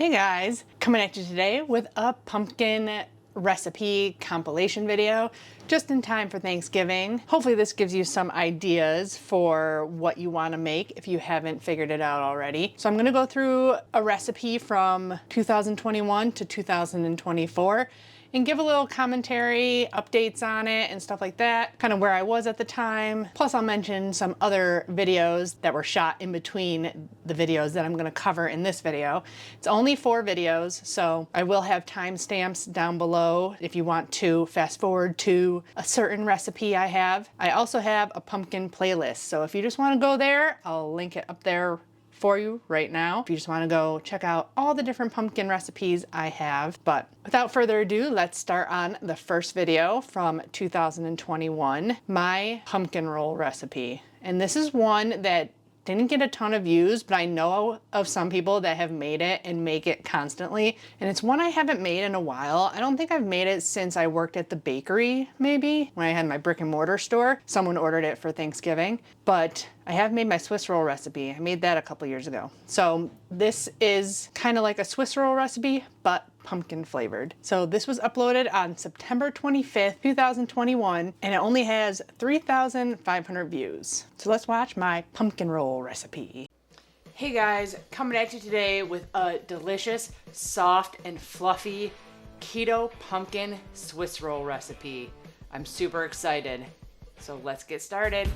Hey guys, coming at you today with a pumpkin recipe compilation video just in time for Thanksgiving. Hopefully this gives you some ideas for what you want to make if you haven't figured it out already. So I'm going to go through a recipe from 2021 to 2024 and give a little commentary, updates on it and stuff like that, kind of where I was at the time. Plus I'll mention some other videos that were shot in between the videos that I'm gonna cover in this video. It's only 4 videos, so I will have timestamps down below if you want to fast forward to a certain recipe I have. I also have a pumpkin playlist, so if you just wanna go there, I'll link it up there for you right now if you just want to go check out all the different pumpkin recipes I have. But without further ado, let's start on the first video from 2021, my pumpkin roll recipe. And this is one that didn't get a ton of views, but I know of some people that have made it and make it constantly. And it's one I haven't made in a while. I don't think I've made it since I worked at the bakery, maybe, when I had my brick and mortar store. Someone ordered it for Thanksgiving, but I have made my Swiss roll recipe. I made that a couple years ago. So this is kind of like a Swiss roll recipe, but pumpkin flavored. So this was uploaded on September 25th, 2021, and it only has 3,500 views. So let's watch my pumpkin roll recipe. Hey guys, coming at you today with a delicious, soft and fluffy keto pumpkin Swiss roll recipe. I'm super excited. So let's get started.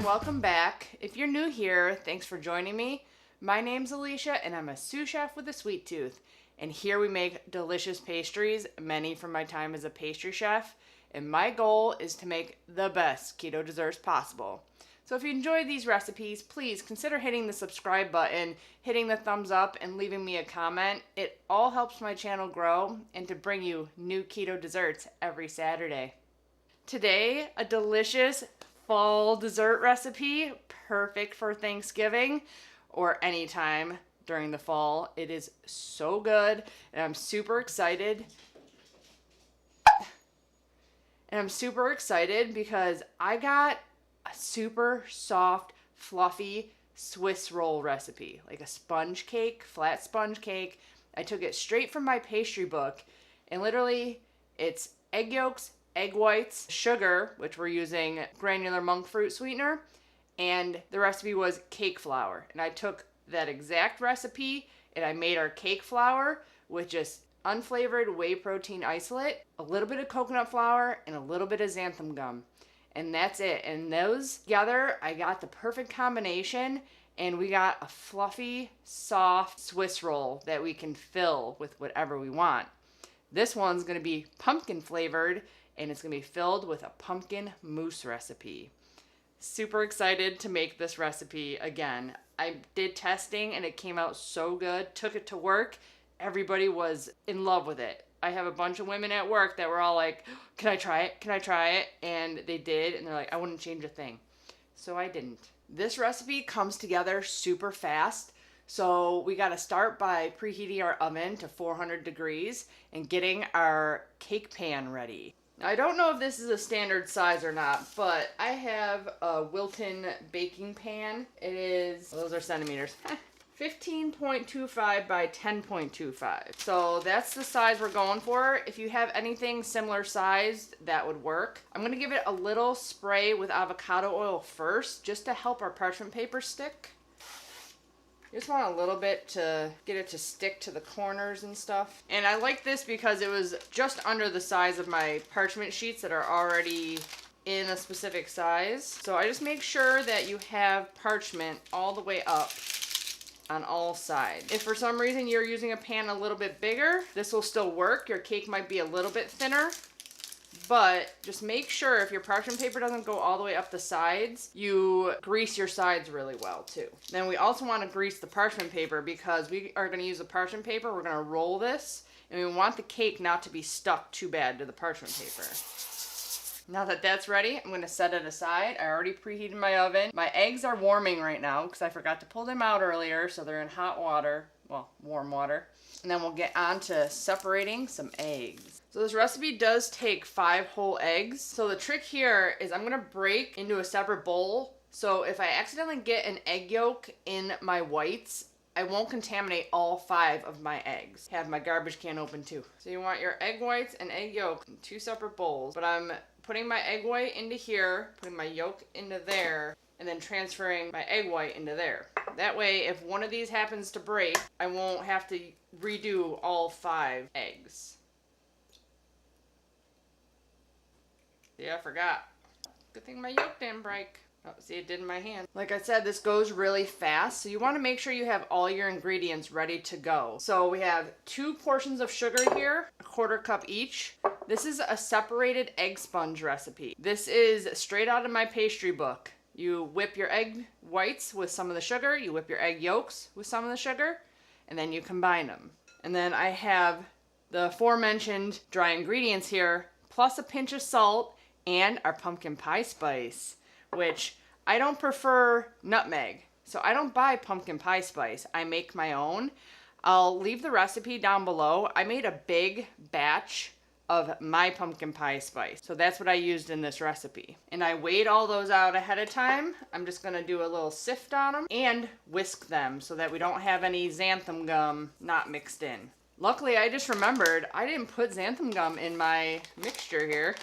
Welcome back. If you're new here, thanks for joining me. My name's Alicia and I'm a sous chef with a sweet tooth. And here we make delicious pastries, many from my time as a pastry chef. And my goal is to make the best keto desserts possible. So if you enjoy these recipes, please consider hitting the subscribe button, hitting the thumbs up, and leaving me a comment. It all helps my channel grow and to bring you new keto desserts every Saturday. Today, a delicious fall dessert recipe, perfect for Thanksgiving or anytime during the fall. It is so good and I'm super excited. Because I got a super soft, fluffy Swiss roll recipe, like a sponge cake, flat sponge cake. I took it straight from my pastry book and literally it's egg yolks, egg whites, sugar, which we're using granular monk fruit sweetener, and the recipe was cake flour. And I took that exact recipe and I made our cake flour with just unflavored whey protein isolate, a little bit of coconut flour, and a little bit of xanthan gum. And that's it. And those together, I got the perfect combination and we got a fluffy, soft Swiss roll that we can fill with whatever we want. This one's gonna be pumpkin flavored and it's gonna be filled with a pumpkin mousse recipe. Super excited to make this recipe again. I did testing and it came out so good. Took it to work. Everybody was in love with it. I have a bunch of women at work that were all like, can I try it? Can I try it? And they did, and they're like, I wouldn't change a thing. So I didn't. This recipe comes together super fast. So we gotta start by preheating our oven to 400 degrees and getting our cake pan ready. Now, I don't know if this is a standard size or not, but I have a Wilton baking pan. It is, well, those are centimeters, 15.25 by 10.25. So that's the size we're going for. If you have anything similar sized, that would work. I'm gonna give it a little spray with avocado oil first, just to help our parchment paper stick. You just want a little bit to get it to stick to the corners and stuff. And I like this because it was just under the size of my parchment sheets that are already in a specific size. So I just make sure that you have parchment all the way up on all sides. If for some reason you're using a pan a little bit bigger, this will still work. Your cake might be a little bit thinner, but just make sure if your parchment paper doesn't go all the way up the sides, you grease your sides really well too. Then we also want to grease the parchment paper because we are going to use the parchment paper. We're going to roll this and we want the cake not to be stuck too bad to the parchment paper. Now that that's ready, I'm going to set it aside. I already preheated my oven. My eggs are warming right now because I forgot to pull them out earlier, so they're in hot water, well, warm water. And then we'll get on to separating some eggs. So this recipe does take 5 whole eggs. So the trick here is I'm gonna break into a separate bowl. So if I accidentally get an egg yolk in my whites, I won't contaminate all 5 of my eggs. Have my garbage can open too. So you want your egg whites and egg yolk in 2 separate bowls. But I'm putting my egg white into here, putting my yolk into there, and then transferring my egg white into there. That way, if one of these happens to break, I won't have to redo all 5 eggs. Yeah, I forgot. Good thing my yolk didn't break. Oh, see, it did in my hand. Like I said, this goes really fast, so you want to make sure you have all your ingredients ready to go. So we have 2 portions of sugar here, 1/4 cup each. This is a separated egg sponge recipe. This is straight out of my pastry book. You whip your egg whites with some of the sugar, you whip your egg yolks with some of the sugar, and then you combine them. And then I have the aforementioned dry ingredients here, plus a pinch of salt, and our pumpkin pie spice, which I don't prefer nutmeg. So I don't buy pumpkin pie spice. I make my own. I'll leave the recipe down below. I made a big batch of my pumpkin pie spice. So that's what I used in this recipe. And I weighed all those out ahead of time. I'm just gonna do a little sift on them and whisk them so that we don't have any xanthan gum not mixed in. Luckily, I just remembered I didn't put xanthan gum in my mixture here.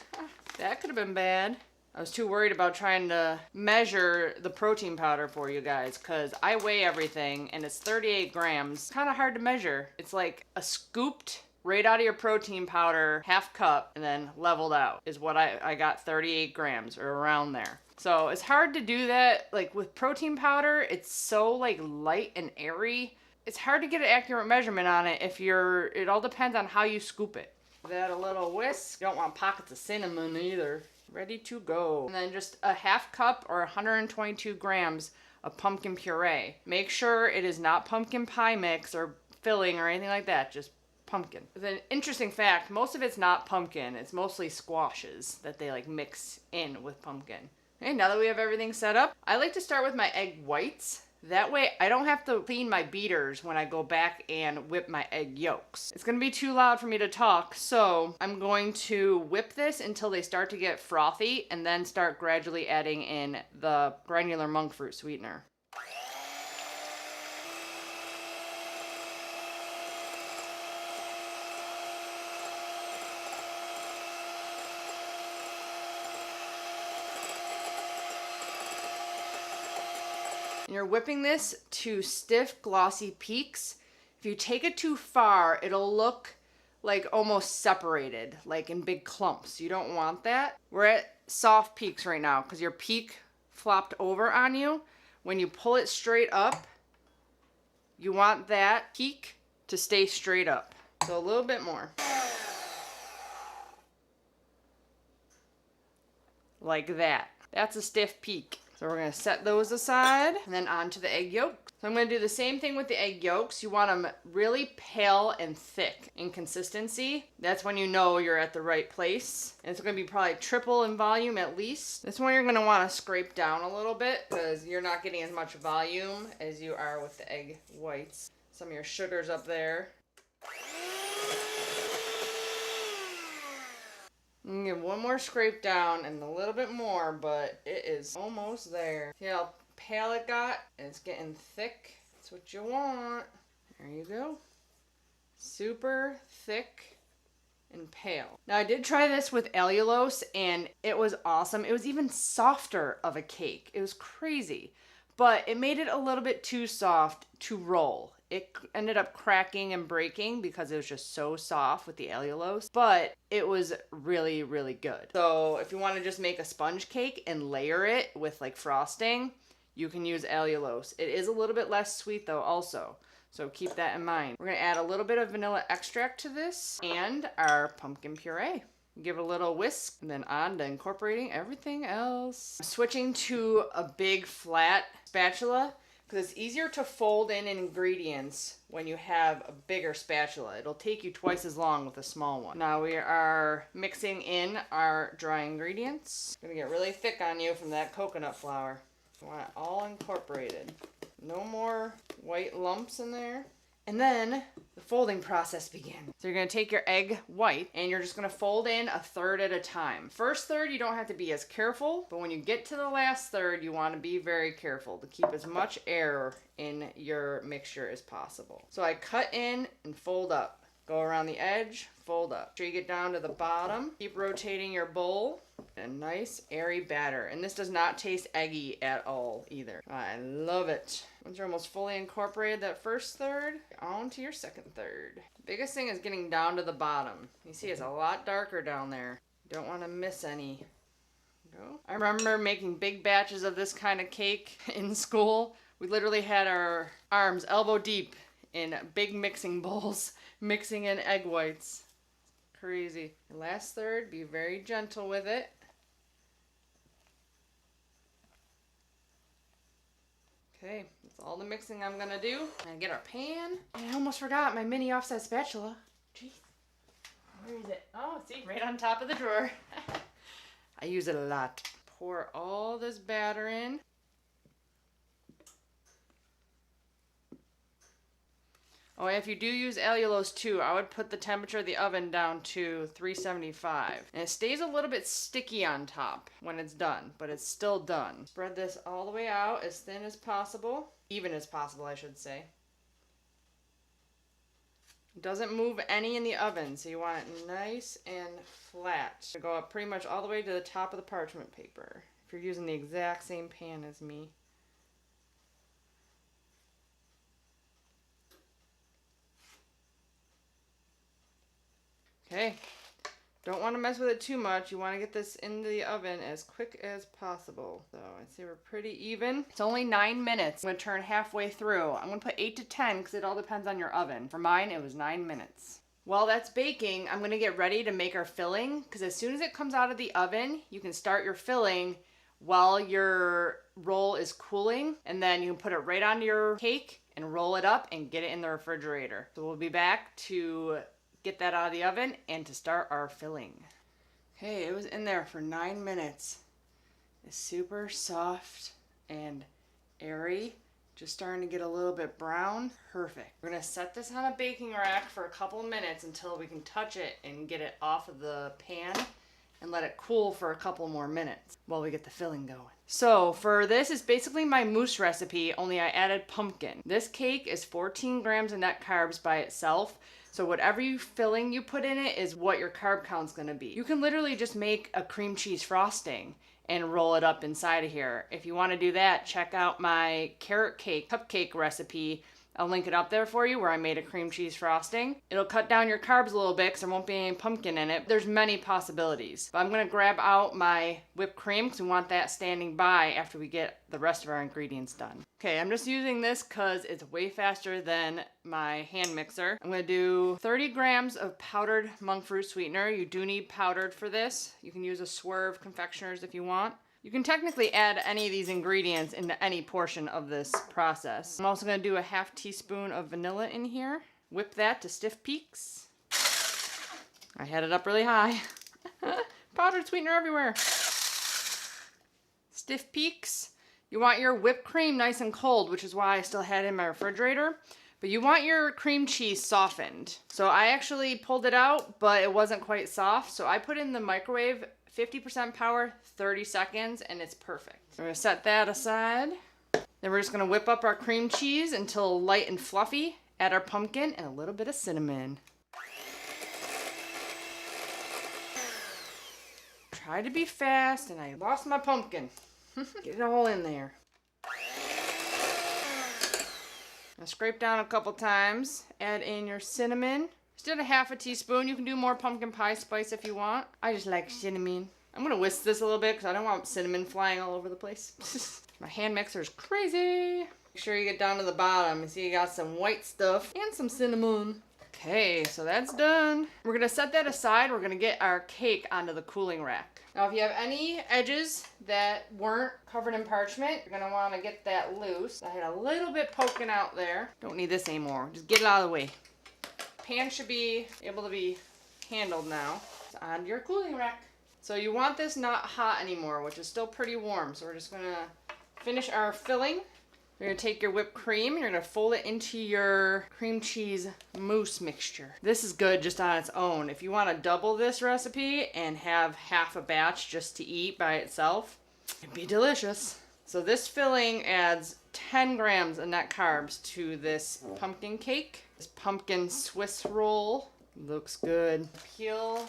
That could have been bad. I was too worried about trying to measure the protein powder for you guys because I weigh everything and it's 38 grams. Kind of hard to measure. It's like a scooped right out of your protein powder, 1/2 cup, and then leveled out is what I got, 38 grams or around there. So it's hard to do that. Like with protein powder, it's so like light and airy. It's hard to get an accurate measurement on it it all depends on how you scoop it. Give that a little whisk. You don't want pockets of cinnamon either. Ready to go. And then just a 1/2 cup or 122 grams of pumpkin puree. Make sure it is not pumpkin pie mix or filling or anything like that, just pumpkin. The interesting fact, most of it's not pumpkin. It's mostly squashes that they like mix in with pumpkin. Okay, now that we have everything set up, I like to start with my egg whites. That way I don't have to clean my beaters when I go back and whip my egg yolks. It's gonna be too loud for me to talk, so I'm going to whip this until they start to get frothy and then start gradually adding in the granular monk fruit sweetener. And you're whipping this to stiff, glossy peaks. If you take it too far, it'll look like almost separated, like in big clumps. You don't want that. We're at soft peaks right now because your peak flopped over on you. When you pull it straight up, you want that peak to stay straight up. So a little bit more. Like that. That's a stiff peak. So we're gonna set those aside and then on to the egg yolks. So I'm gonna do the same thing with the egg yolks. You want them really pale and thick in consistency. That's when you know you're at the right place. And it's gonna be probably triple in volume at least. This one you're gonna wanna scrape down a little bit because you're not getting as much volume as you are with the egg whites. Some of your sugars up there. Get one more scrape down and a little bit more, but it is almost there. See how pale it got? It's getting thick. That's what you want. There you go. Super thick and pale. Now I did try this with allulose and it was awesome. It was even softer of a cake. It was crazy, but it made it a little bit too soft to roll. It ended up cracking and breaking because it was just so soft with the allulose, but it was really, really good. So if you want to just make a sponge cake and layer it with like frosting, you can use allulose. It is a little bit less sweet though also, so keep that in mind. We're going to add a little bit of vanilla extract to this and our pumpkin puree. Give it a little whisk and then on to incorporating everything else. I'm switching to a big flat spatula because it's easier to fold in ingredients when you have a bigger spatula. It'll take you twice as long with a small one. Now we are mixing in our dry ingredients. It's gonna get really thick on you from that coconut flour. You want it all incorporated. No more white lumps in there. And then the folding process begins. So you're gonna take your egg white and you're just gonna fold in a third at a time. First third, you don't have to be as careful, but when you get to the last third, you wanna be very careful to keep as much air in your mixture as possible. So I cut in and fold up. Go around the edge, fold up. Make sure you get down to the bottom. Keep rotating your bowl. A nice airy batter. And this does not taste eggy at all either. I love it. Once you're almost fully incorporated that first third, on to your second third. Biggest thing is getting down to the bottom. You see it's a lot darker down there. You don't want to miss any. Go. I remember making big batches of this kind of cake in school. We literally had our arms elbow deep in big mixing bowls, mixing in egg whites. Crazy. Last third, be very gentle with it. Okay, that's all the mixing I'm gonna do. And get our pan. And I almost forgot my mini offset spatula. Jeez. Where is it? Oh, see, right on top of the drawer. I use it a lot. Pour all this batter in. Oh, if you do use allulose too, I would put the temperature of the oven down to 375. And it stays a little bit sticky on top when it's done, but it's still done. Spread this all the way out as thin as possible. Even as possible, I should say. It doesn't move any in the oven, so you want it nice and flat. Go up pretty much all the way to the top of the parchment paper, if you're using the exact same pan as me. Okay, don't want to mess with it too much. You want to get this into the oven as quick as possible. So I'd say we're pretty even. It's only 9 minutes. I'm going to turn halfway through. I'm going to put 8 to 10 because it all depends on your oven. For mine, it was 9 minutes. While that's baking, I'm going to get ready to make our filling because as soon as it comes out of the oven, you can start your filling while your roll is cooling, and then you can put it right onto your cake and roll it up and get it in the refrigerator. So we'll be back to get that out of the oven and to start our filling. Okay, it was in there for 9 minutes. It's super soft and airy. Just starting to get a little bit brown. Perfect. We're gonna set this on a baking rack for a couple of minutes until we can touch it and get it off of the pan and let it cool for a couple more minutes while we get the filling going. So for this, it's basically my mousse recipe, only I added pumpkin. This cake is 14 grams of net carbs by itself. So whatever filling you put in it is what your carb count's gonna be. You can literally just make a cream cheese frosting and roll it up inside of here. If you wanna do that, check out my carrot cake cupcake recipe. I'll link it up there for you where I made a cream cheese frosting. It'll cut down your carbs a little bit because there won't be any pumpkin in it. There's many possibilities. But I'm gonna grab out my whipped cream because we want that standing by after we get the rest of our ingredients done. Okay, I'm just using this because it's way faster than my hand mixer. I'm gonna do 30 grams of powdered monk fruit sweetener. You do need powdered for this. You can use a Swerve confectioners if you want. You can technically add any of these ingredients into any portion of this process. I'm also gonna do a ½ teaspoon of vanilla in here. Whip that to stiff peaks. I had it up really high. Powdered sweetener everywhere. Stiff peaks. You want your whipped cream nice and cold, which is why I still had it in my refrigerator. But you want your cream cheese softened. So I actually pulled it out, but it wasn't quite soft. So I put it in the microwave, 50% power, 30 seconds, and it's perfect. We're gonna set that aside. Then we're just gonna whip up our cream cheese until light and fluffy. Add our pumpkin and a little bit of cinnamon. Try to be fast, and I lost my pumpkin. Get it all in there. Now scrape down a couple times. Add in your cinnamon. Just did a ½ teaspoon. You can do more pumpkin pie spice if you want. I just like cinnamon. I'm gonna whisk this a little bit because I don't want cinnamon flying all over the place. My hand mixer is crazy. Make sure you get down to the bottom and see you got some white stuff and some cinnamon. Okay, so that's done. We're gonna set that aside. We're gonna get our cake onto the cooling rack. Now, if you have any edges that weren't covered in parchment, you're gonna wanna get that loose. I had a little bit poking out there. Don't need this anymore. Just get it out of the way. Pan should be able to be handled now. It's on your cooling rack. So you want this not hot anymore, which is still pretty warm. So we're just gonna finish our filling. You're gonna take your whipped cream, you're gonna fold it into your cream cheese mousse mixture. This is good just on its own. If you wanna double this recipe and have half a batch just to eat by itself, it'd be delicious. So this filling adds 10 grams of net carbs to this pumpkin cake. This pumpkin Swiss roll looks good. Peel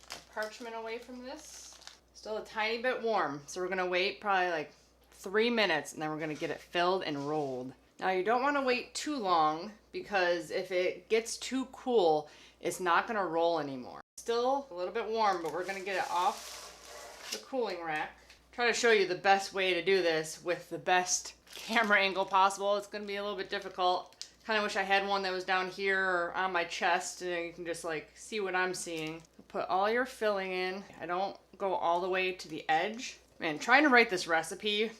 the parchment away from this. Still a tiny bit warm, so we're gonna wait probably like 3 minutes and then we're gonna get it filled and rolled. Now you don't wanna wait too long because if it gets too cool, it's not gonna roll anymore. Still a little bit warm, but we're gonna get it off the cooling rack. Try to show you the best way to do this with the best camera angle possible. It's gonna be a little bit difficult. Kind of wish I had one that was down here or on my chest and you can just like see what I'm seeing. Put all your filling in. I don't go all the way to the edge. Man, trying to write this recipe,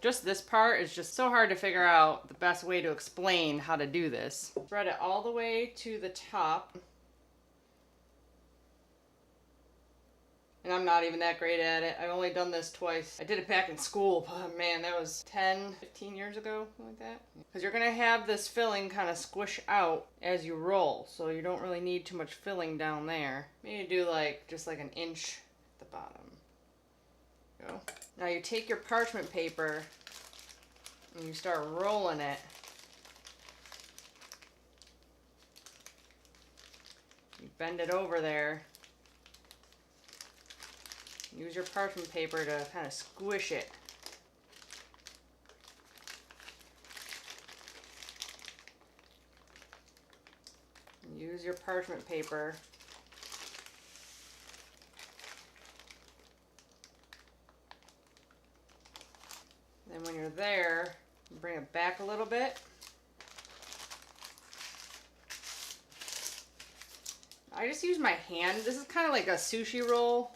just this part is just so hard to figure out the best way to explain how to do this. Spread it all the way to the top. And I'm not even that great at it. I've only done this twice. I did it back in school, but man, that was 10, 15 years ago, something like that. Because you're gonna have this filling kind of squish out as you roll, so you don't really need too much filling down there. Maybe do like, just like an inch at the bottom. Go. Now you take your parchment paper and you start rolling it. You bend it over there. Use your parchment paper to kind of squish it. Use your parchment paper. Then when you're there, bring it back a little bit. I just use my hand. This is kind of like a sushi roll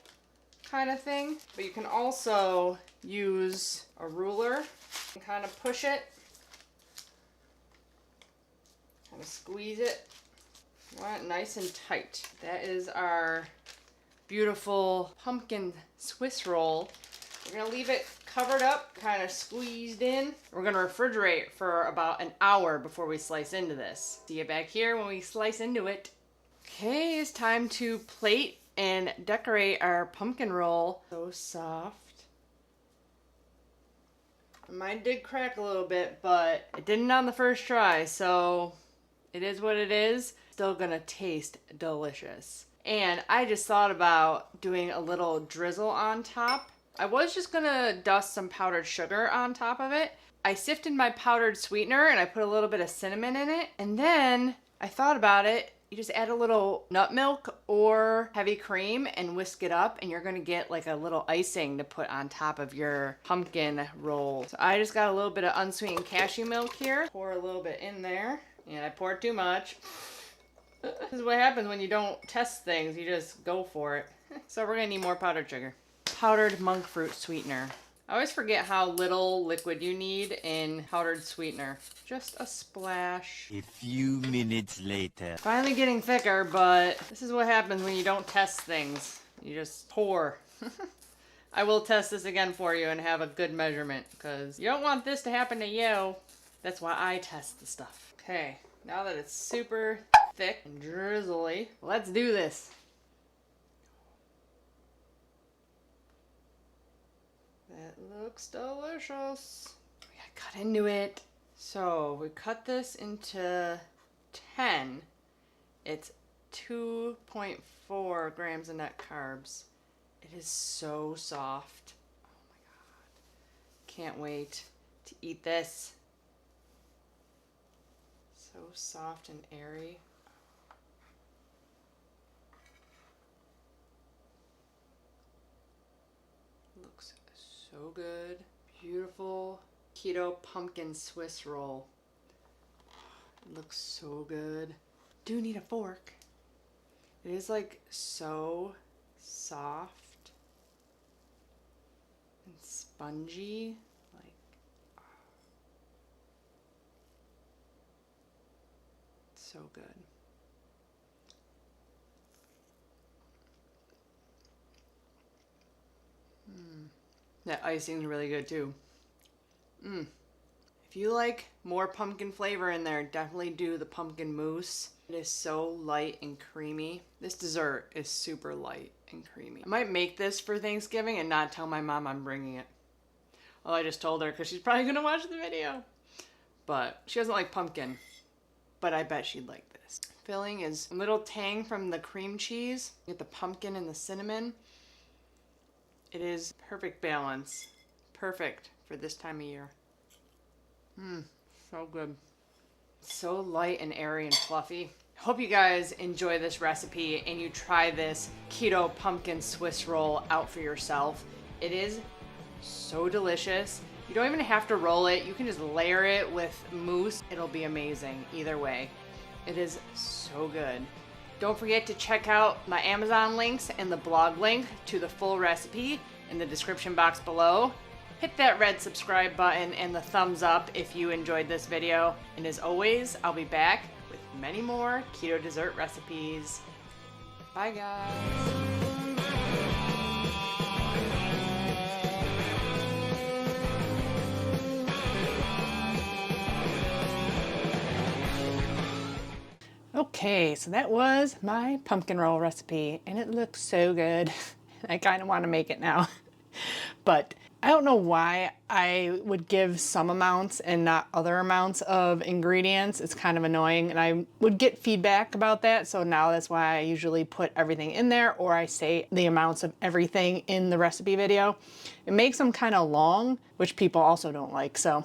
kind of thing, but you can also use a ruler and kind of push it, kind of squeeze it. You want it nice and tight. That is our beautiful pumpkin Swiss roll. We're gonna leave it covered up, kind of squeezed in. We're gonna refrigerate for about an hour before we slice into this. See you back here when we slice into it. Okay, it's time to plate and decorate our pumpkin roll. So soft. Mine did crack a little bit, but it didn't on the first try, so it is what it is. Still gonna taste delicious. And I just thought about doing a little drizzle on top. I was just gonna dust some powdered sugar on top of it. I sifted my powdered sweetener and I put a little bit of cinnamon in it. And then I thought about it. You just add a little nut milk or heavy cream and whisk it up and you're gonna get like a little icing to put on top of your pumpkin roll. So I just got a little bit of unsweetened cashew milk here. Pour a little bit in there and I poured too much. This is what happens when you don't test things, you just go for it. So we're gonna need more powdered sugar. Powdered monk fruit sweetener. I always forget how little liquid you need in powdered sweetener. Just a splash. A few minutes later. Finally getting thicker, but this is what happens when you don't test things. You just pour. I will test this again for you and have a good measurement because you don't want this to happen to you. That's why I test the stuff. Okay, now that it's super thick and drizzly, let's do this. That looks delicious. We gotta cut into it. So we cut this into 10. It's 2.4 grams of net carbs. It is so soft. Oh my God. Can't wait to eat this. So soft and airy. Looks so good. Beautiful keto pumpkin Swiss roll. It looks so good. Do need a fork. It is like so soft and spongy. Like, it's so good. That icing's really good too. If you like more pumpkin flavor in there, definitely do the pumpkin mousse. It is so light and creamy. This dessert is super light and creamy. I might make this for Thanksgiving and not tell my mom I'm bringing it. Well, I just told her because she's probably gonna watch the video. But she doesn't like pumpkin, but I bet she'd like this. Filling is a little tang from the cream cheese. You get the pumpkin and the cinnamon. It is perfect balance. Perfect for this time of year. So good. So light and airy and fluffy. Hope you guys enjoy this recipe and you try this keto pumpkin Swiss roll out for yourself. It is so delicious. You don't even have to roll it. You can just layer it with mousse. It'll be amazing either way. It is so good. Don't forget to check out my Amazon links and the blog link to the full recipe in the description box below. Hit that red subscribe button and the thumbs up if you enjoyed this video. And as always, I'll be back with many more keto dessert recipes. Bye guys. Okay, so that was my pumpkin roll recipe and it looks so good. I kind of want to make it now. But I don't know why I would give some amounts and not other amounts of ingredients. It's kind of annoying and I would get feedback about that. So now that's why I usually put everything in there or I say the amounts of everything in the recipe video. It makes them kind of long, which people also don't like. So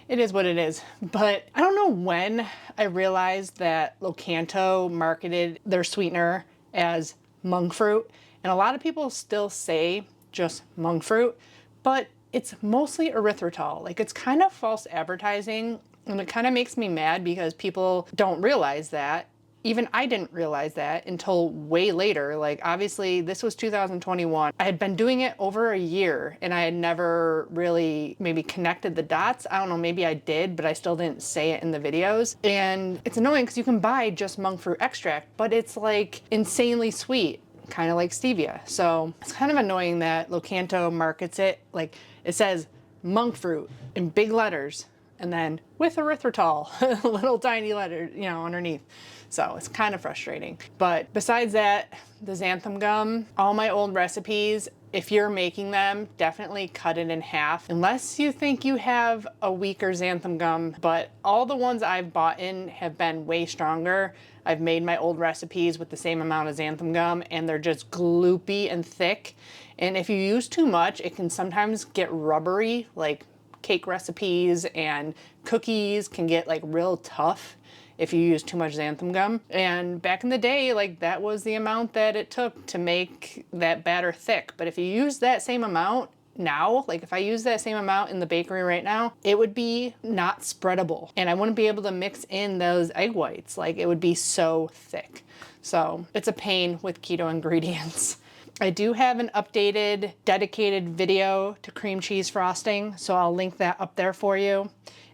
it is what it is. But I don't know when I realized that Locanto marketed their sweetener as monk fruit. And a lot of people still say just monk fruit, but it's mostly erythritol. Like it's kind of false advertising and it kind of makes me mad because people don't realize that. Even I didn't realize that until way later. Like obviously this was 2021. I had been doing it over a year and I had never really maybe connected the dots. I don't know, maybe I did, but I still didn't say it in the videos. And it's annoying because you can buy just monk fruit extract, but it's like insanely sweet, kind of like stevia. So it's kind of annoying that Locanto markets it like it says monk fruit in big letters and then with erythritol, little tiny letters, you know, underneath. So it's kind of frustrating. But besides that, the xanthan gum, all my old recipes, if you're making them, definitely cut it in half. Unless you think you have a weaker xanthan gum, but all the ones I've bought in have been way stronger. I've made my old recipes with the same amount of xanthan gum and they're just gloopy and thick. And if you use too much, it can sometimes get rubbery, like cake recipes and cookies can get like real tough if you use too much xanthan gum. And back in the day, like that was the amount that it took to make that batter thick. But if you use that same amount now, like if I use that same amount in the bakery right now, it would be not spreadable and I wouldn't be able to mix in those egg whites. Like it would be so thick. So it's a pain with keto ingredients. I do have an updated dedicated video to cream cheese frosting, so I'll link that up there for you.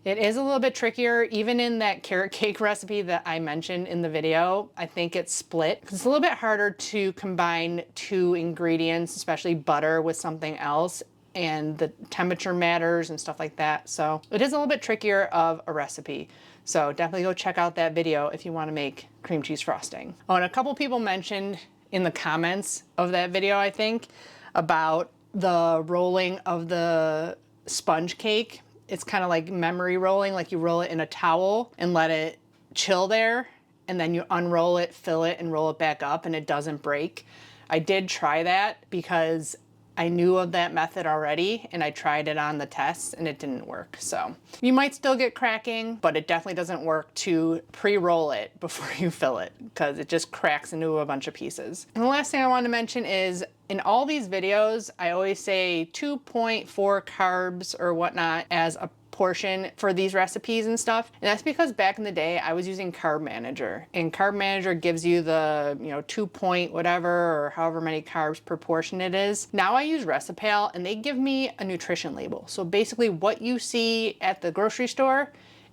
It is a little bit trickier, even in that carrot cake recipe that I mentioned in the video. I think it's split. It's a little bit harder to combine two ingredients, especially butter with something else, and the temperature matters and stuff like that. So it is a little bit trickier of a recipe. So definitely go check out that video if you want to make cream cheese frosting. Oh, and a couple people mentioned in the comments of that video, I think, about the rolling of the sponge cake. It's kind of like memory rolling, like you roll it in a towel and let it chill there, and then you unroll it, fill it, and roll it back up, and it doesn't break. I did try that because I knew of that method already, and I tried it on the test, and it didn't work. So you might still get cracking, but it definitely doesn't work to pre-roll it before you fill it, because it just cracks into a bunch of pieces. And the last thing I want to mention is, in all these videos, I always say 2.4 carbs or whatnot as a portion for these recipes and stuff. And that's because back in the day I was using Carb Manager, and Carb Manager gives you the 2 point whatever or however many carbs per portion it is. Now I use Recipal and they give me a nutrition label. So basically what you see at the grocery store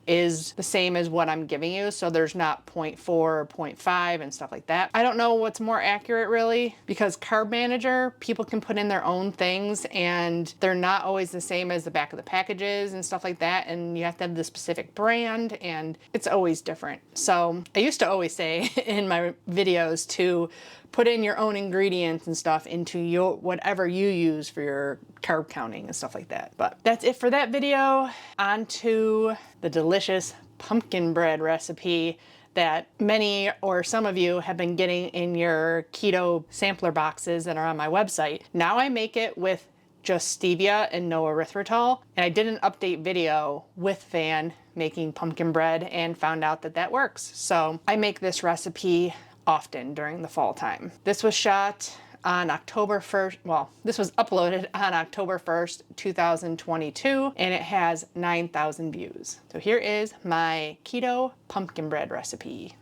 is the same as what I'm giving you. So there's not 0.4 or 0.5 and stuff like that. I don't know what's more accurate really, because Carb Manager, people can put in their own things and they're not always the same as the back of the packages and stuff like that. And you have to have the specific brand and it's always different. So I used to always say in my videos to put in your own ingredients and stuff into your whatever you use for your carb counting and stuff like that. But that's it for that video. On to the delicious pumpkin bread recipe that many or some of you have been getting in your keto sampler boxes that are on my website. Now I make it with just stevia and no erythritol. And I did an update video with Van making pumpkin bread and found out that that works. So I make this recipe often during the fall time. This was shot on October 1st. Well, this was uploaded on October 1st, 2022, and it has 9,000 views. So here is my keto pumpkin bread recipe.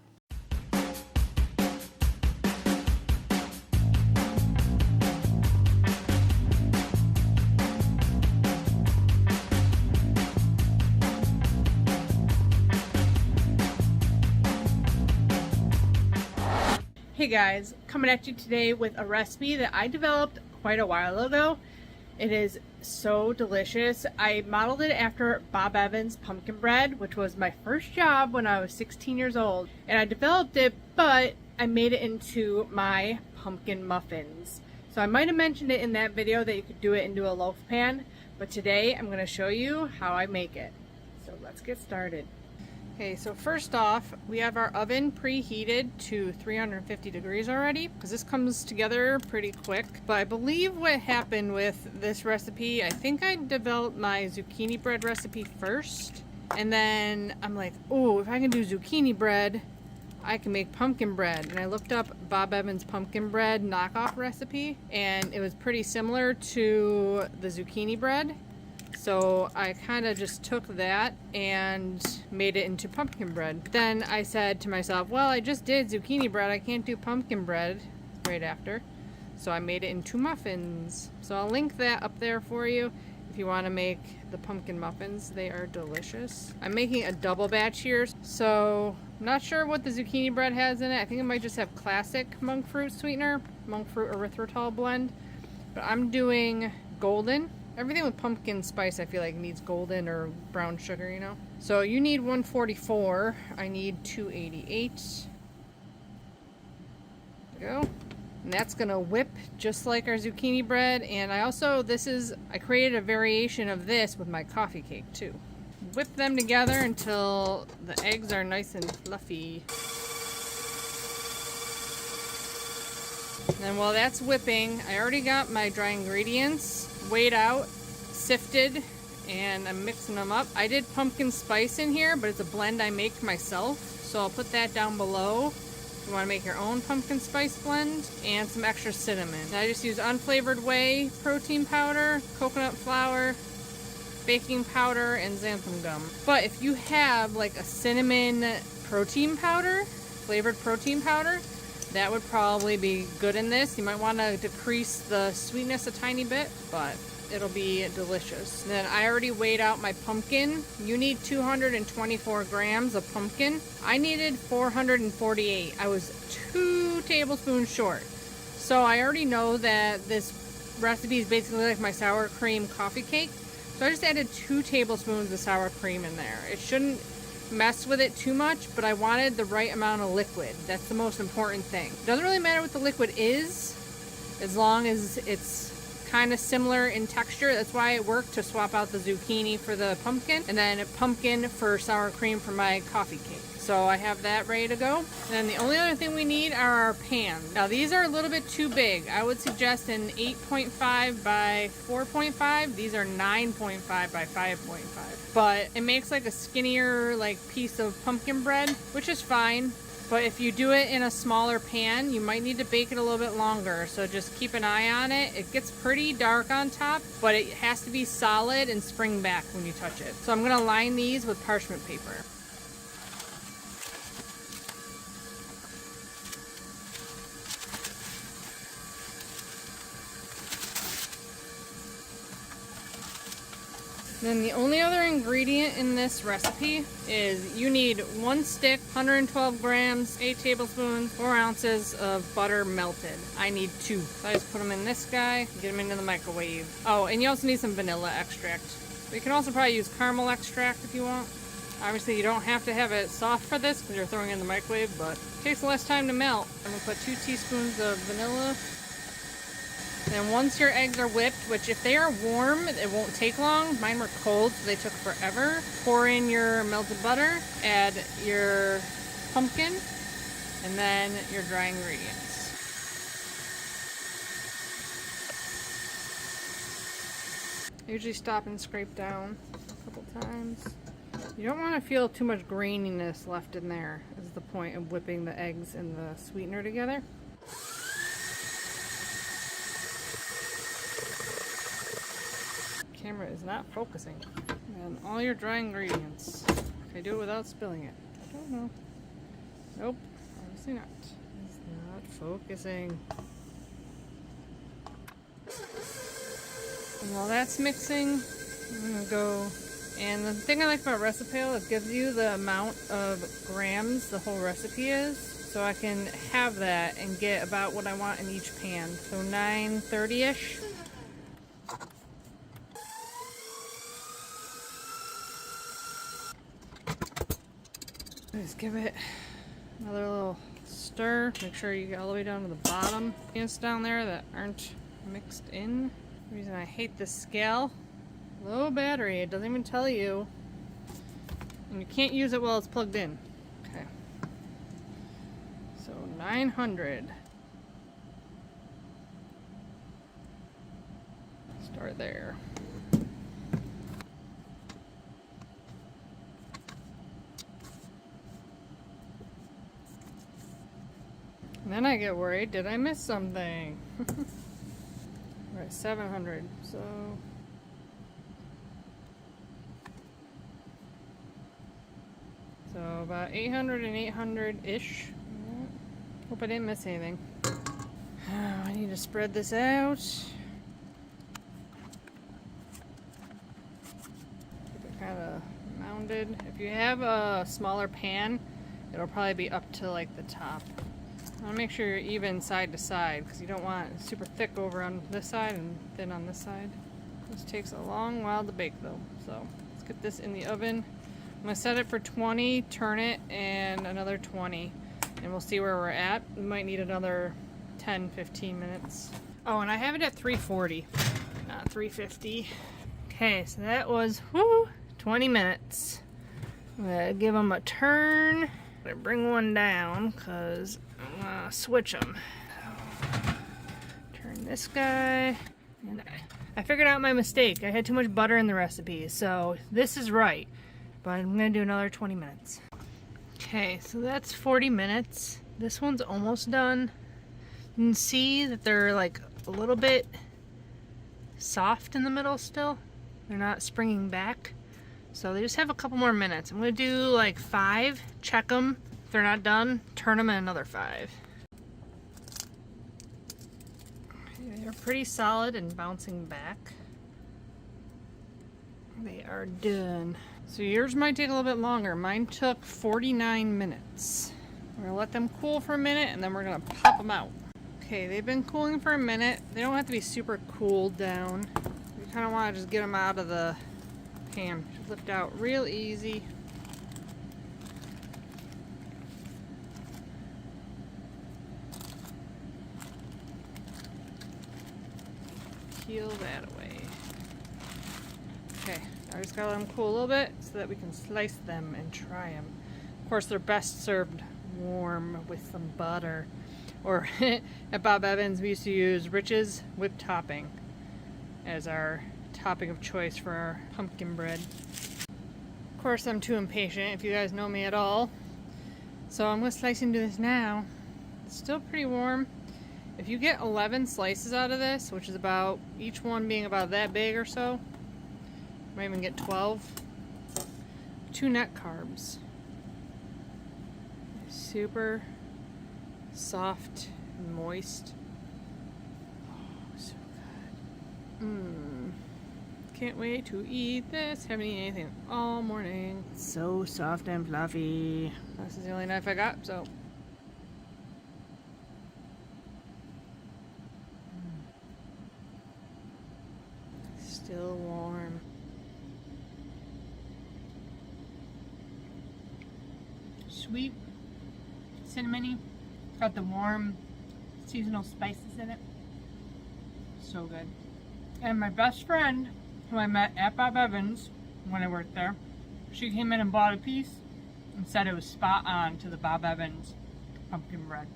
Hey guys, coming at you today with a recipe that I developed quite a while ago. It is so delicious. I modeled it after Bob Evans' pumpkin bread, which was my first job when I was 16 years old. And I developed it, but I made it into my pumpkin muffins. So I might have mentioned it in that video that you could do it into a loaf pan, but today I'm going to show you how I make it. So let's get started. Okay, so first off, we have our oven preheated to 350 degrees already, because this comes together pretty quick. But I believe what happened with this recipe, I think I developed my zucchini bread recipe first. And then I'm like, oh, if I can do zucchini bread, I can make pumpkin bread. And I looked up Bob Evans' pumpkin bread knockoff recipe, and it was pretty similar to the zucchini bread. So I kind of just took that and made it into pumpkin bread. Then I said to myself, well, I just did zucchini bread. I can't do pumpkin bread right after. So I made it into muffins. So I'll link that up there for you if you want to make the pumpkin muffins. They are delicious. I'm making a double batch here. So I'm not sure what the zucchini bread has in it. I think it might just have classic monk fruit sweetener, monk fruit erythritol blend. But I'm doing golden. Everything with pumpkin spice I feel like needs golden or brown sugar, you know? So you need 144. I need 288. There we go. And that's gonna whip just like our zucchini bread. And I also, I created a variation of this with my coffee cake too. Whip them together until the eggs are nice and fluffy. And while that's whipping, I already got my dry ingredients weighed out, sifted, and I'm mixing them up. I did pumpkin spice in here, but it's a blend I make myself, so I'll put that down below if you want to make your own pumpkin spice blend, and some extra cinnamon. And I just use unflavored whey protein powder, coconut flour, baking powder, and xanthan gum. But if you have like a cinnamon protein powder, flavored protein powder, that would probably be good in this. You might want to decrease the sweetness a tiny bit, but it'll be delicious. And then I already weighed out my pumpkin. You need 224 grams of pumpkin. I needed 448. I was 2 tablespoons short. So I already know that this recipe is basically like my sour cream coffee cake. So I just added 2 tablespoons of sour cream in there. It shouldn't mess with it too much, but I wanted the right amount of liquid. That's the most important thing. It doesn't really matter what the liquid is, as long as it's kind of similar in texture. That's why it worked to swap out the zucchini for the pumpkin, and then pumpkin for sour cream for my coffee cake. So I have that ready to go. And then the only other thing we need are our pans. Now these are a little bit too big. I would suggest an 8.5 by 4.5. These are 9.5 by 5.5. But it makes like a skinnier like piece of pumpkin bread, which is fine. But if you do it in a smaller pan, you might need to bake it a little bit longer. So just keep an eye on it. It gets pretty dark on top, but it has to be solid and spring back when you touch it. So I'm gonna line these with parchment paper. Then the only other ingredient in this recipe is you need 1 stick, 112 grams, 8 tablespoons, 4 ounces of butter melted. I need 2. So I just put them in this guy, get them into the microwave. Oh, and you also need some vanilla extract. You can also probably use caramel extract if you want. Obviously you don't have to have it soft for this because you're throwing it in the microwave, but it takes less time to melt. I'm gonna put 2 teaspoons of vanilla. And once your eggs are whipped, which if they are warm, it won't take long. Mine were cold, so they took forever. Pour in your melted butter, add your pumpkin, and then your dry ingredients. I usually stop and scrape down a couple times. You don't want to feel too much graininess left in there, is the point of whipping the eggs and the sweetener together. Camera is not focusing. And all your dry ingredients. Can I do it without spilling it? I don't know. Nope, obviously not. It's not focusing. And while that's mixing, I'm gonna go. And the thing I like about Recipe, it gives you the amount of grams the whole recipe is. So I can have that and get about what I want in each pan. So 930-ish. Just give it another little stir. Make sure you get all the way down to the bottom. Things down there that aren't mixed in. The reason I hate this scale, low battery, it doesn't even tell you. And you can't use it while it's plugged in. Okay. So 900. Start there. And then I get worried, did I miss something? We're at 700, so... So about 800 and 800-ish. Hope I didn't miss anything. I need to spread this out. Keep it kind of mounded. If you have a smaller pan, it'll probably be up to like the top. I want to make sure you're even side to side because you don't want it super thick over on this side and thin on this side. This takes a long while to bake though. So let's get this in the oven. I'm going to set it for 20, turn it, and another 20. And we'll see where we're at. We might need another 10-15 minutes. Oh, and I have it at 340, not 350. Okay, so that was 20 minutes. I'm going to give them a turn. I'm going to bring one down because I'm going to switch them. Turn this guy. And I figured out my mistake. I had too much butter in the recipe, so this is right. But I'm going to do another 20 minutes. Okay, so that's 40 minutes. This one's almost done. You can see that they're like a little bit soft in the middle still. They're not springing back. So they just have a couple more minutes. I'm going to do like 5, check them. If they're not done, turn them in another 5. Okay, they're pretty solid and bouncing back. They are done. So yours might take a little bit longer. Mine took 49 minutes. We're gonna let them cool for a minute and then we're gonna pop them out. Okay, they've been cooling for a minute. They don't have to be super cooled down. You kind of want to just get them out of the pan. Just lift out real easy. Peel that away. Okay, I just gotta let them cool a little bit so that we can slice them and try them. Of course, they're best served warm with some butter. Or at Bob Evans, we used to use Rich's whipped topping as our topping of choice for our pumpkin bread. Of course, I'm too impatient if you guys know me at all. So I'm gonna slice into this now. It's still pretty warm. If you get 11 slices out of this, which is about each one being about that big or so, might even get 12. 2 net carbs. Super soft and moist. Oh, so good. Can't wait to eat this. Haven't eaten anything all morning. So soft and fluffy. This is the only knife I got, so. Still warm. Sweet, cinnamony, got the warm seasonal spices in it. So good. And my best friend, who I met at Bob Evans when I worked there, she came in and bought a piece and said it was spot on to the Bob Evans pumpkin bread.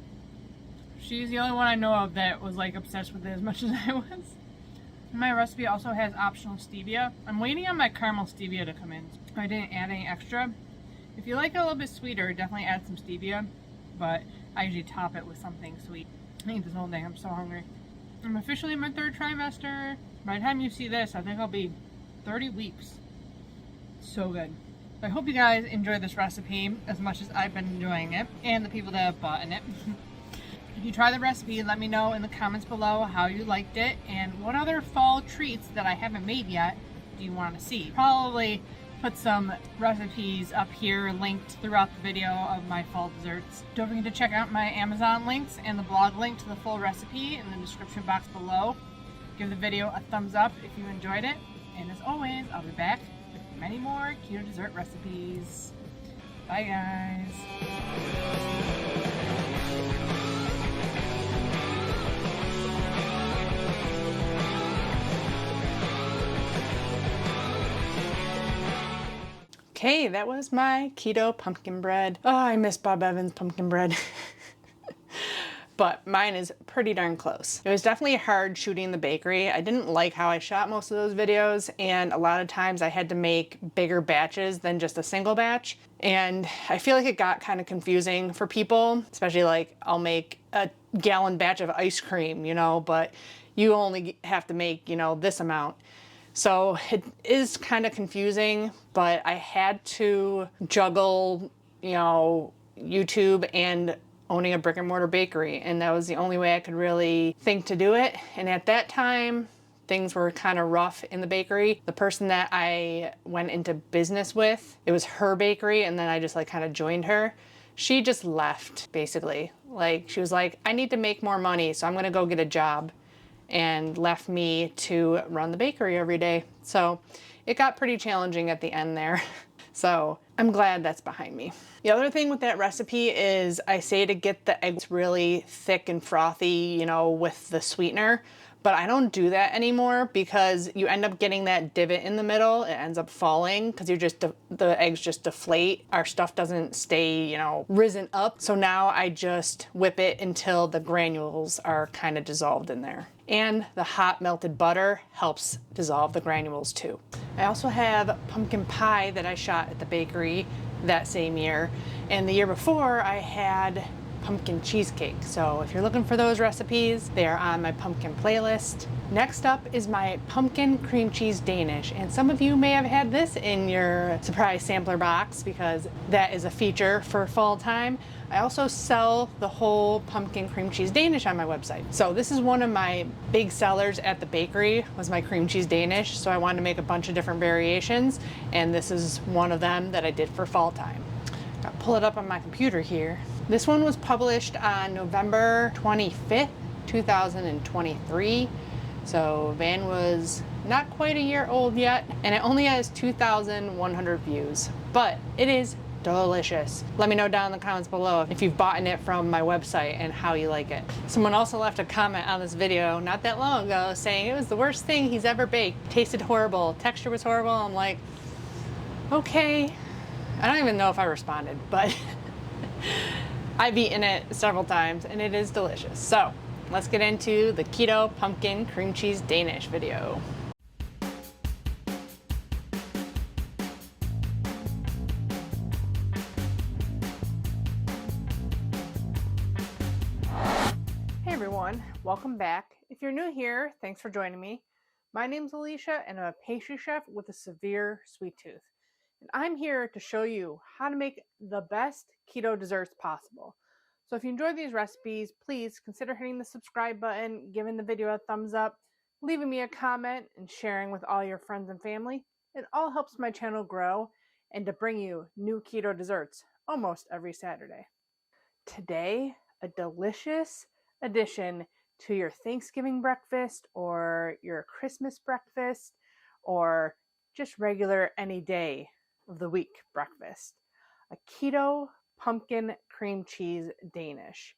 She's the only one I know of that was like obsessed with it as much as I was. My recipe also has optional stevia. I'm waiting on my caramel stevia to come in. I didn't add any extra. If you like it a little bit sweeter, definitely add some stevia, but I usually top it with something sweet. I eat this whole thing, I'm so hungry. I'm officially in my 3rd trimester. By the time you see this, I think I'll be 30 weeks. So good. I hope you guys enjoy this recipe as much as I've been enjoying it, and the people that have bought in it. If you try the recipe, let me know in the comments below how you liked it, and what other fall treats that I haven't made yet do you want to see. Probably put some recipes up here linked throughout the video of my fall desserts. Don't forget to check out my Amazon links and the blog link to the full recipe in the description box below. Give the video a thumbs up if you enjoyed it. And as always, I'll be back with many more keto dessert recipes. Bye guys. Okay, that was my keto pumpkin bread. Oh, I miss Bob Evans pumpkin bread. But mine is pretty darn close. It was definitely hard shooting the bakery. I didn't like how I shot most of those videos, and a lot of times I had to make bigger batches than just a single batch. And I feel like it got kind of confusing for people, especially like I'll make a gallon batch of ice cream, you know, but you only have to make, you know, this amount. So it is kind of confusing, but I had to juggle, you know, YouTube and owning a brick and mortar bakery, and that was the only way I could really think to do it. And at that time, things were kind of rough in the bakery. The person that I went into business with, it was her bakery, and then I just like kind of joined her. She just left, basically. Like, she was like, I need to make more money, so I'm gonna go get a job, and left me to run the bakery every day. So it got pretty challenging at the end there. So I'm glad that's behind me. The other thing with that recipe is I say to get the eggs really thick and frothy, you know, with the sweetener, but I don't do that anymore because you end up getting that divot in the middle. It ends up falling because the eggs just deflate. Our stuff doesn't stay, you know, risen up. So now I just whip it until the granules are kind of dissolved in there. And the hot melted butter helps dissolve the granules too. I also have pumpkin pie that I shot at the bakery that same year. And the year before I had pumpkin cheesecake. So if you're looking for those recipes, they are on my pumpkin playlist. Next up is my pumpkin cream cheese Danish. And some of you may have had this in your surprise sampler box because that is a feature for fall time. I also sell the whole pumpkin cream cheese Danish on my website. So this is one of my big sellers at the bakery, was my cream cheese Danish. So I wanted to make a bunch of different variations, and this is one of them that I did for fall time. I'll pull it up on my computer here. This one was published on November 25th, 2023. So Van was not quite a year old yet, and it only has 2,100 views, but it is delicious. Let me know down in the comments below if you've bought it from my website and how you like it. Someone also left a comment on this video not that long ago saying it was the worst thing he's ever baked. Tasted horrible, texture was horrible. I'm like, okay. I don't even know if I responded, but I've eaten it several times and it is delicious. So let's get into the keto pumpkin cream cheese Danish video. Hey everyone, welcome back. If you're new here, thanks for joining me. My name's Alicia and I'm a pastry chef with a severe sweet tooth. And I'm here to show you how to make the best keto desserts possible. So if you enjoy these recipes, please consider hitting the subscribe button, giving the video a thumbs up, leaving me a comment, and sharing with all your friends and family. It all helps my channel grow and to bring you new keto desserts almost every Saturday. Today, a delicious addition to your Thanksgiving breakfast or your Christmas breakfast or just regular any day of the week breakfast. A keto pumpkin cream cheese Danish.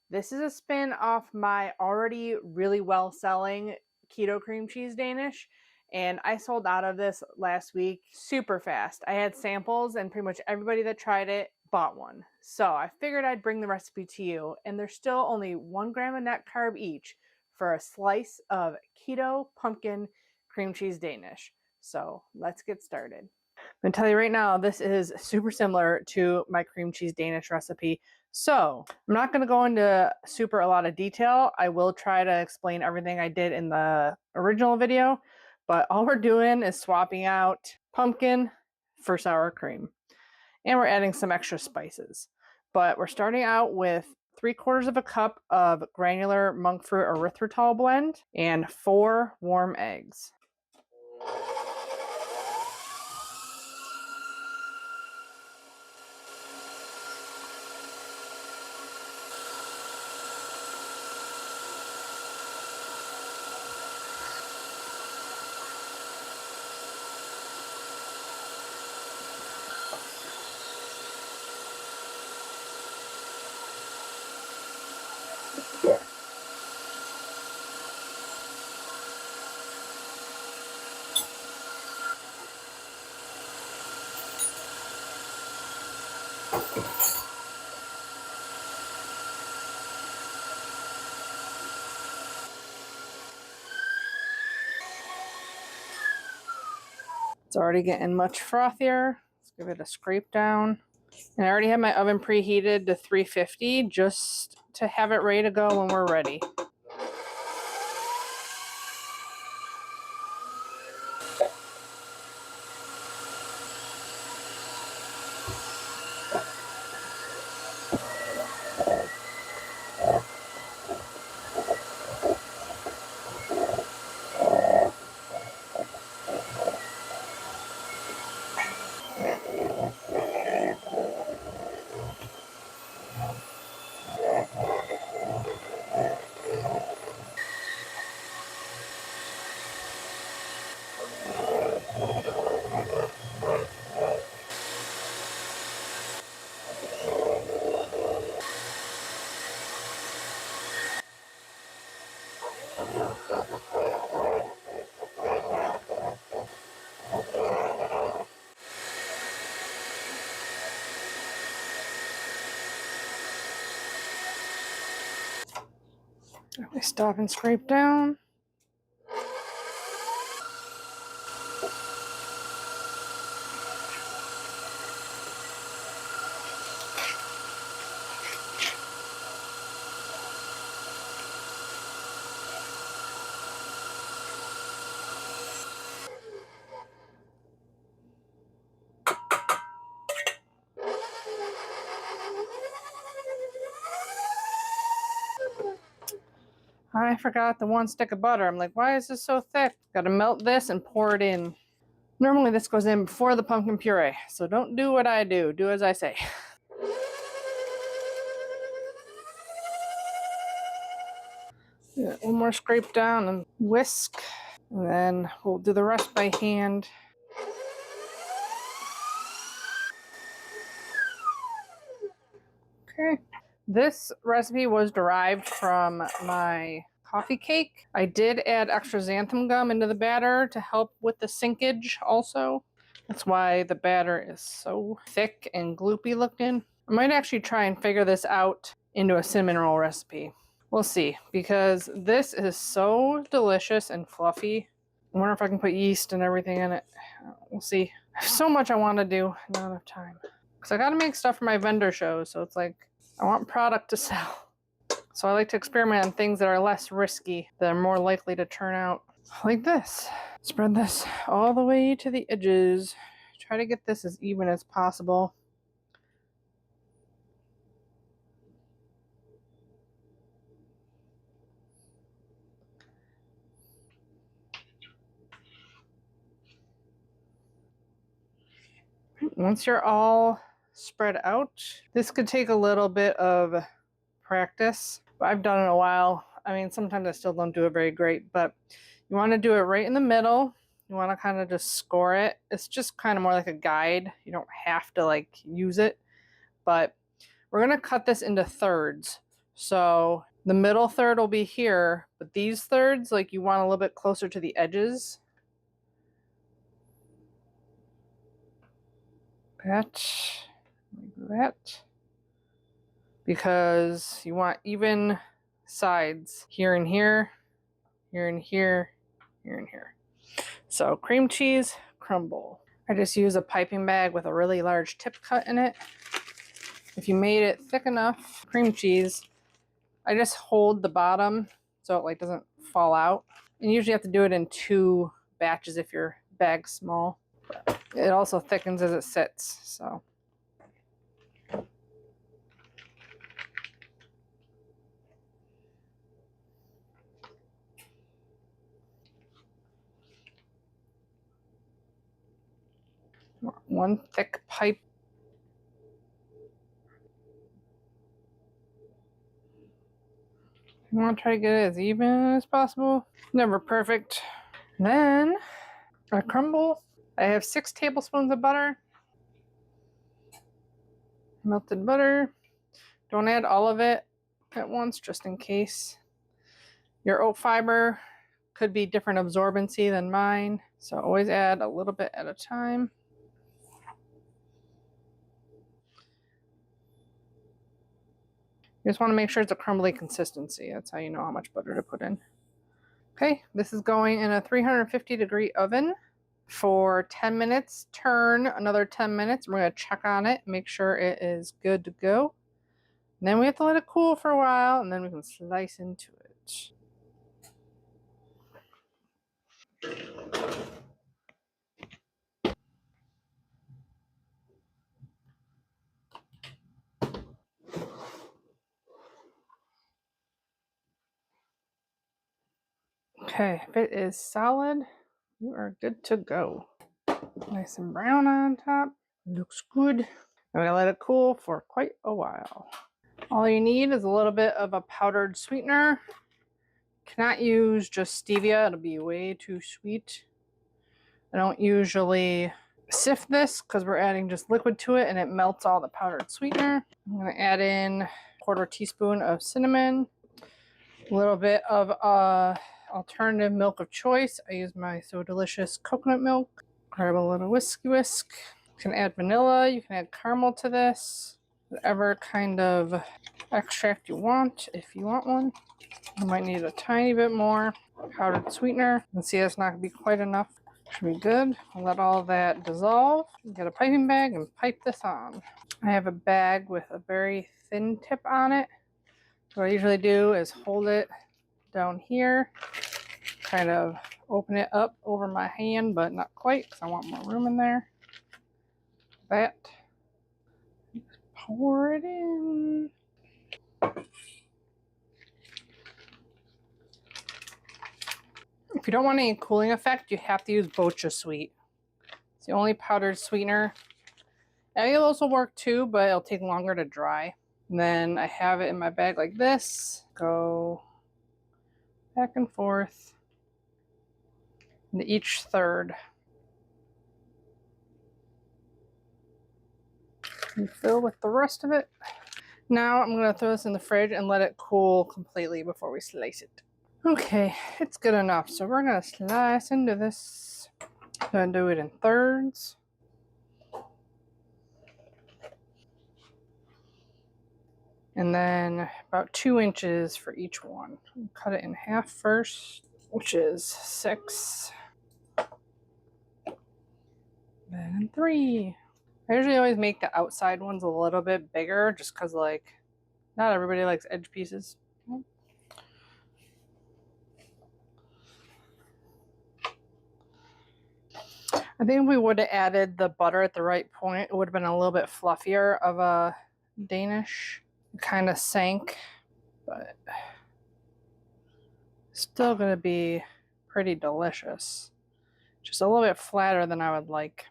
This is a spin off my already really well selling keto cream cheese Danish, and I sold out of this last week super fast. I had samples and pretty much everybody that tried it bought one. So I figured I'd bring the recipe to you, and there's still only 1 gram of net carb each for a slice of keto pumpkin cream cheese Danish. So let's get started. I'm going to tell you right now, this is super similar to my cream cheese Danish recipe. So I'm not going to go into a lot of detail. I will try to explain everything I did in the original video, but all we're doing is swapping out pumpkin for sour cream. And we're adding some extra spices. But we're starting out with 3/4 of a cup of granular monk fruit erythritol blend and 4 warm eggs. It's already getting much frothier. Let's give it a scrape down. And I already have my oven preheated to 350 just to have it ready to go when we're ready. I stop and scrape down. I forgot the 1 stick of butter. I'm like, why is this so thick? Gotta melt this and pour it in. Normally this goes in before the pumpkin puree, so don't do what I do. Do as I say. One more scrape down and whisk. And then we'll do the rest by hand. Okay. This recipe was derived from my coffee cake. I did add extra xanthan gum into the batter to help with the sinkage also. That's why the batter is so thick and gloopy looking. I might actually try and figure this out into a cinnamon roll recipe. We'll see, because this is so delicious and fluffy. I wonder if I can put yeast and everything in it. We'll see. I have so much I want to do, not enough time. Because I got to make stuff for my vendor shows, so it's like I want product to sell. So I like to experiment on things that are less risky, that are more likely to turn out like this. Spread this all the way to the edges. Try to get this as even as possible. Once you're all spread out, this could take a little bit of practice, but I've done it a while. I mean, sometimes I still don't do it very great, but you want to do it right in the middle. You want to kind of just score it. It's just kind of more like a guide. You don't have to like use it, but we're going to cut this into thirds. So the middle third will be here, but these thirds, like you want a little bit closer to the edges. That, like that. Because you want even sides here and here, here and here, here and here. So cream cheese crumble. I just use a piping bag with a really large tip cut in it. If you made it thick enough, cream cheese, I just hold the bottom so it like doesn't fall out. And usually you have to do it in 2 batches if your bag's small. But it also thickens as it sits, so. One thick pipe. You want to try to get it as even as possible. Never perfect. Then I crumble. I have 6 tablespoons of butter. Melted butter. Don't add all of it at once, just in case. Your oat fiber could be different absorbency than mine, so always add a little bit at a time. You just want to make sure it's a crumbly consistency. That's how you know how much butter to put in. Okay, this is going in a 350-degree oven for 10 minutes. Turn another 10 minutes. We're going to check on it, make sure it is good to go. And then we have to let it cool for a while, and then we can slice into it. Okay, if it is solid, you are good to go. Nice and brown on top. Looks good. I'm gonna let it cool for quite a while. All you need is a little bit of a powdered sweetener. Cannot use just stevia, it'll be way too sweet. I don't usually sift this because we're adding just liquid to it and it melts all the powdered sweetener. I'm gonna add in 1/4 teaspoon of cinnamon, a little bit of alternative milk of choice. I use my So Delicious coconut milk. Grab a little whisk. You can add vanilla, you can add caramel to this, whatever kind of extract you want, if you want one. You might need a tiny bit more powdered sweetener. You can see it's not going to be quite enough. Should be good. I'll let all that dissolve. Get a piping bag and pipe this on. I have a bag with a very thin tip on it. What I usually do is hold it down here, kind of open it up over my hand, but not quite because I want more room in there. That. Pour it in. If you don't want any cooling effect, you have to use Bocha Sweet. It's the only powdered sweetener. Allulose will work too, but it'll take longer to dry. And then I have it in my bag like this. Go back and forth into each third. And fill with the rest of it. Now I'm going to throw this in the fridge and let it cool completely before we slice it. Okay, it's good enough. So we're going to slice into this. I'm going to do it in thirds. And then about 2 inches for each one. Cut it in half first, which is 6. Then 3. I usually always make the outside ones a little bit bigger just because, like, not everybody likes edge pieces. I think if we would have added the butter at the right point, it would have been a little bit fluffier of a Danish. It kind of sank, but still going to be pretty delicious. Just a little bit flatter than I would like.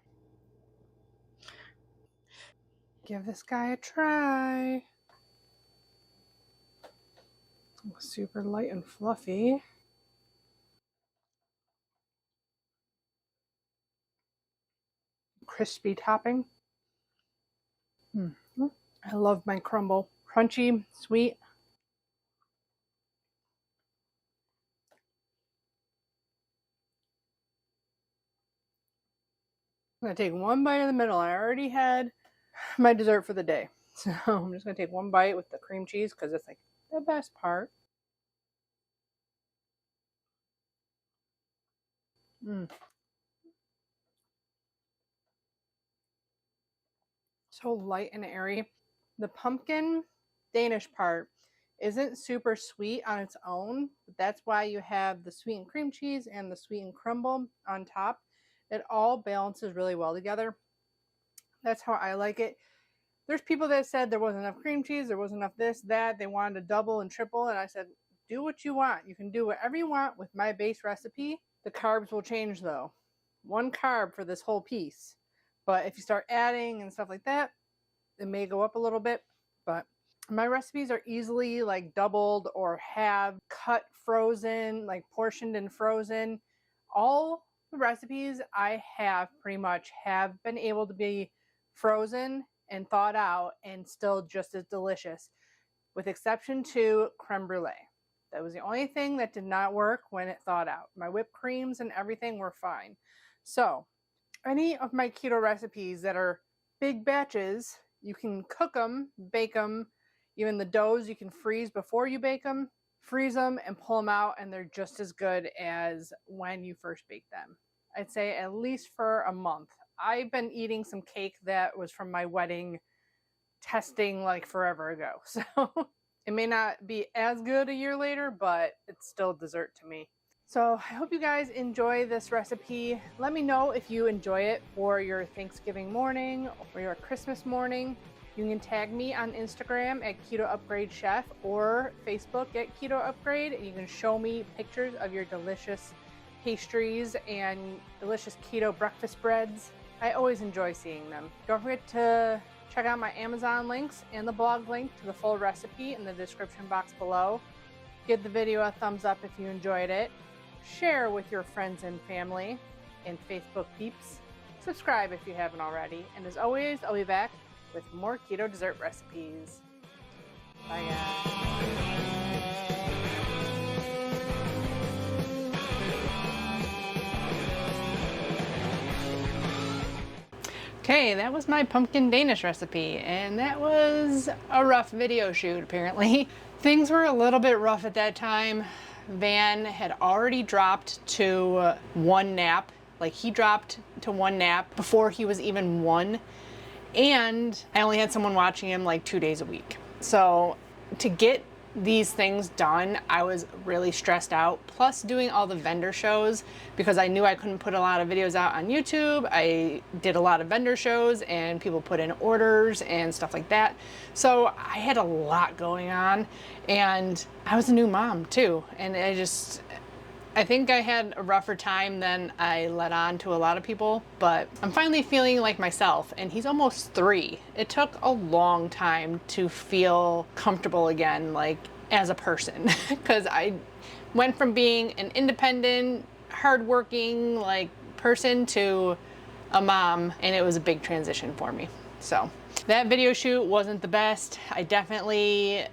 Give this guy a try. Super light and fluffy. Crispy topping. I love my crumble. Crunchy, sweet. I'm gonna take one bite in the middle. I already had my dessert for the day. So I'm just gonna take one bite with the cream cheese because it's like the best part. So light and airy. The pumpkin Danish part isn't super sweet on its own, but that's why you have the sweetened cream cheese and the sweetened crumble on top. It all balances really well together. That's how I like it. There's people that said there wasn't enough cream cheese, there wasn't enough this, that. They wanted to double and triple, and I said, do what you want. You can do whatever you want with my base recipe. The carbs will change though. 1 carb for this whole piece. But if you start adding and stuff like that, it may go up a little bit. But my recipes are easily like doubled or have cut frozen, like portioned and frozen. All the recipes I have pretty much have been able to be frozen and thawed out and still just as delicious, with exception to creme brulee. That was the only thing that did not work when it thawed out. My whipped creams and everything were fine. So any of my keto recipes that are big batches, you can cook them, bake them. Even the doughs you can freeze before you bake them, freeze them and pull them out, and they're just as good as when you first bake them. I'd say at least for a month. I've been eating some cake that was from my wedding testing like forever ago. So it may not be as good a year later, but it's still dessert to me. So I hope you guys enjoy this recipe. Let me know if you enjoy it for your Thanksgiving morning or your Christmas morning. You can tag me on Instagram at Keto Upgrade Chef or Facebook at Keto Upgrade, and you can show me pictures of your delicious pastries and delicious keto breakfast breads. I always enjoy seeing them. Don't forget to check out my Amazon links and the blog link to the full recipe in the description box below. Give the video a thumbs up if you enjoyed it. Share with your friends and family and Facebook peeps. Subscribe if you haven't already. And as always, I'll be back with more keto dessert recipes. Bye guys. Okay, that was my pumpkin Danish recipe, and that was a rough video shoot apparently. Things were a little bit rough at that time. Van had already dropped to 1 nap. Like, he dropped to 1 nap before he was even 1. And I only had someone watching him like 2 days a week. So to get these things done, I was really stressed out. Plus doing all the vendor shows, because I knew I couldn't put a lot of videos out on YouTube. I did a lot of vendor shows and people put in orders and stuff like that. So I had a lot going on, and I was a new mom too. And I think I had a rougher time than I let on to a lot of people, but I'm finally feeling like myself, and he's almost 3. It took a long time to feel comfortable again, like as a person, because I went from being an independent, hardworking like person to a mom, and it was a big transition for me. So that video shoot wasn't the best. I definitely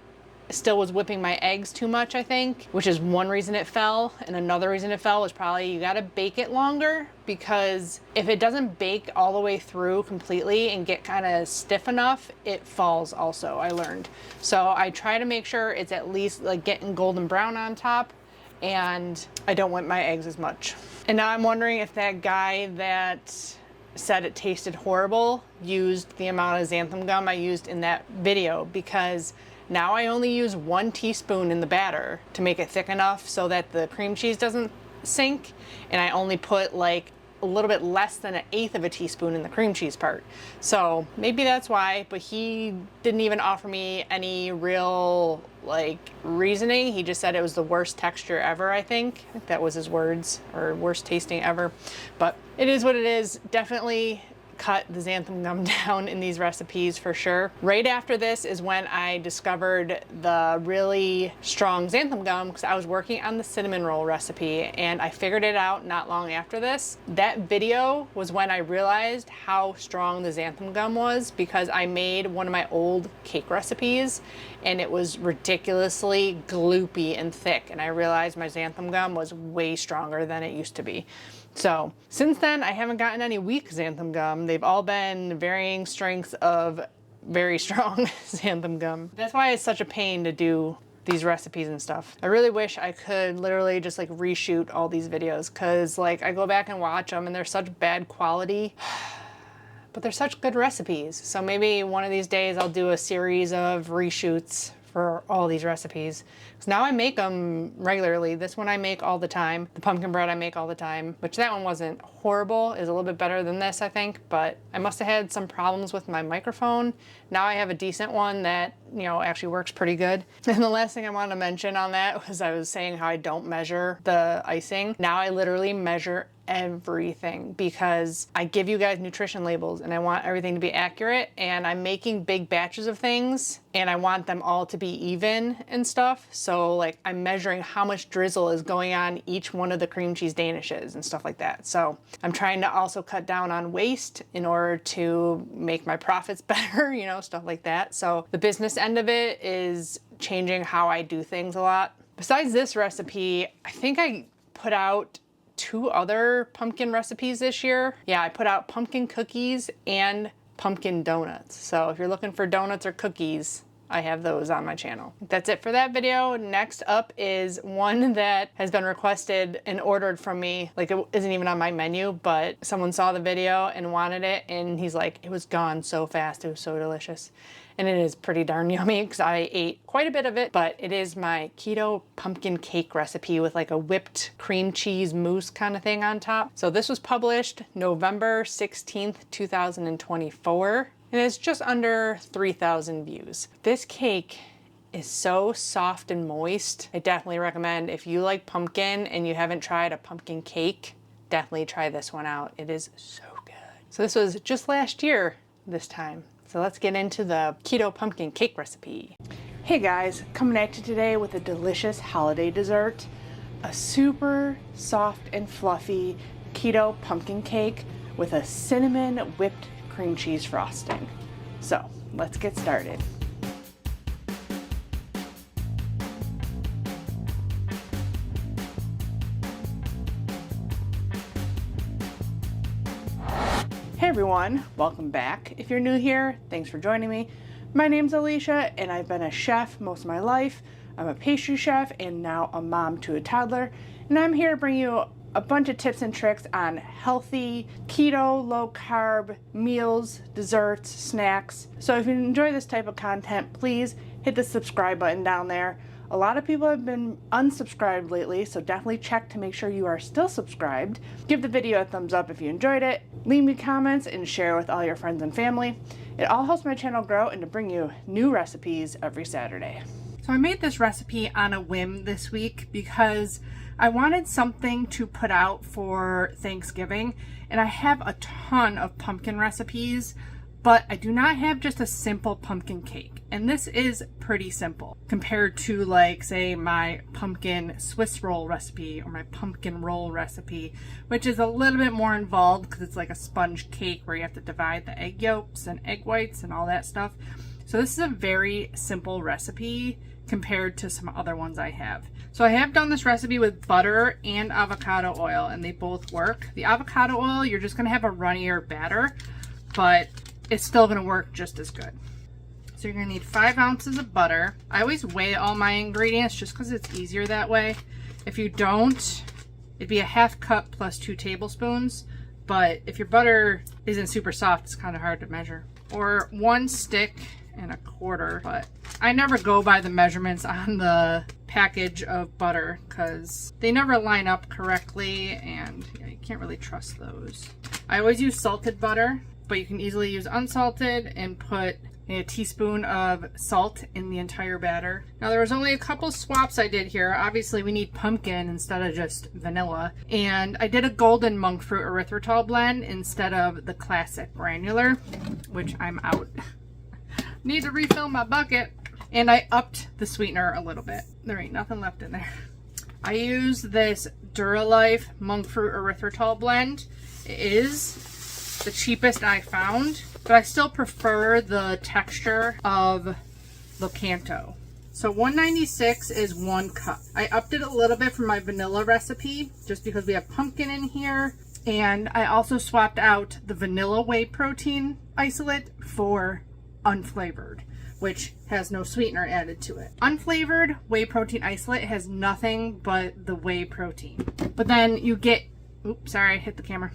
still was whipping my eggs too much, I think, which is one reason it fell. And another reason it fell was probably you gotta bake it longer, because if it doesn't bake all the way through completely and get kind of stiff enough, it falls also, I learned. So I try to make sure it's at least like getting golden brown on top, and I don't whip my eggs as much. And now I'm wondering if that guy that said it tasted horrible used the amount of xanthan gum I used in that video, because now I only use 1 teaspoon in the batter to make it thick enough so that the cream cheese doesn't sink, and I only put like a little bit less than 1/8 of a teaspoon in the cream cheese part. So maybe that's why, but he didn't even offer me any real like reasoning. He just said it was the worst texture ever, I think. That was his words, or worst tasting ever. But it is what it is. Definitely cut the xanthan gum down in these recipes for sure. Right after this is when I discovered the really strong xanthan gum because I was working on the cinnamon roll recipe and I figured it out not long after this. That video was when I realized how strong the xanthan gum was because I made one of my old cake recipes and it was ridiculously gloopy and thick, and I realized my xanthan gum was way stronger than it used to be. So since then, I haven't gotten any weak xanthan gum. They've all been varying strengths of very strong xanthan gum. That's why it's such a pain to do these recipes and stuff. I really wish I could literally just like reshoot all these videos because like I go back and watch them and they're such bad quality, but they're such good recipes. So maybe one of these days I'll do a series of reshoots for all these recipes. So now I make them regularly. This one I make all the time. The pumpkin bread I make all the time, which that one wasn't horrible. It's a little bit better than this, I think, but I must have had some problems with my microphone. Now I have a decent one that, you know, actually works pretty good. And the last thing I wanted to mention on that was I was saying how I don't measure the icing. Now I literally measure everything because I give you guys nutrition labels and I want everything to be accurate, and I'm making big batches of things and I want them all to be even and stuff. So like I'm measuring how much drizzle is going on each one of the cream cheese danishes and stuff like that. So I'm trying to also cut down on waste in order to make my profits better, you know, stuff like that. So the business end of it is changing how I do things a lot. Besides this recipe, I think I put out 2 other pumpkin recipes this year. Yeah, I put out pumpkin cookies and pumpkin donuts. So if you're looking for donuts or cookies, I have those on my channel. That's it for that video. Next up is one that has been requested and ordered from me. Like it isn't even on my menu, but someone saw the video and wanted it and he's like, it was gone so fast. It was so delicious. And it is pretty darn yummy because I ate quite a bit of it, but it is my keto pumpkin cake recipe with like a whipped cream cheese mousse kind of thing on top. So this was published November 16th, 2024. And it's just under 3,000 views. This cake is so soft and moist. I definitely recommend if you like pumpkin and you haven't tried a pumpkin cake, definitely try this one out. It is so good. So this was just last year this time. So let's get into the keto pumpkin cake recipe. Hey guys, coming at you today with a delicious holiday dessert, a super soft and fluffy keto pumpkin cake with a cinnamon whipped cream cheese frosting. So let's get started. Hey everyone, welcome back. If you're new here, thanks for joining me. My name's Alicia and I've been a chef most of my life. I'm a pastry chef and now a mom to a toddler, and I'm here to bring you a bunch of tips and tricks on healthy, keto, low carb meals, desserts, snacks. So if you enjoy this type of content, please hit the subscribe button down there. A lot of people have been unsubscribed lately, so definitely check to make sure you are still subscribed. Give the video a thumbs up if you enjoyed it. Leave me comments and share with all your friends and family. It all helps my channel grow and to bring you new recipes every Saturday. So I made this recipe on a whim this week because I wanted something to put out for Thanksgiving, and I have a ton of pumpkin recipes, but I do not have just a simple pumpkin cake. And this is pretty simple compared to like say my pumpkin Swiss roll recipe or my pumpkin roll recipe, which is a little bit more involved because it's like a sponge cake where you have to divide the egg yolks and egg whites and all that stuff. So this is a very simple recipe compared to some other ones I have. So I have done this recipe with butter and avocado oil and they both work. The avocado oil, you're just gonna have a runnier batter, but it's still gonna work just as good. So you're gonna need 5 ounces of butter. I always weigh all my ingredients just because it's easier that way. If you don't, it'd be a 1/2 cup plus 2 tablespoons. But if your butter isn't super soft, it's kind of hard to measure. Or 1 stick and 1/4, but I never go by the measurements on the package of butter because they never line up correctly and yeah, you can't really trust those. I always use salted butter, but you can easily use unsalted and put and a teaspoon of salt in the entire batter. Now there was only a couple swaps I did here. Obviously we need pumpkin instead of just vanilla. And I did a golden monk fruit erythritol blend instead of the classic granular, which I'm out. Need to refill my bucket. And I upped the sweetener a little bit. There ain't nothing left in there. I use this Duralife monk fruit erythritol blend. It is the cheapest I found, but I still prefer the texture of Keto. So $1.96 is 1 cup. I upped it a little bit from my vanilla recipe just because we have pumpkin in here. And I also swapped out the vanilla whey protein isolate for unflavored, which has no sweetener added to it. Unflavored whey protein isolate has nothing but the whey protein. But then you get, oops, sorry, I hit the camera.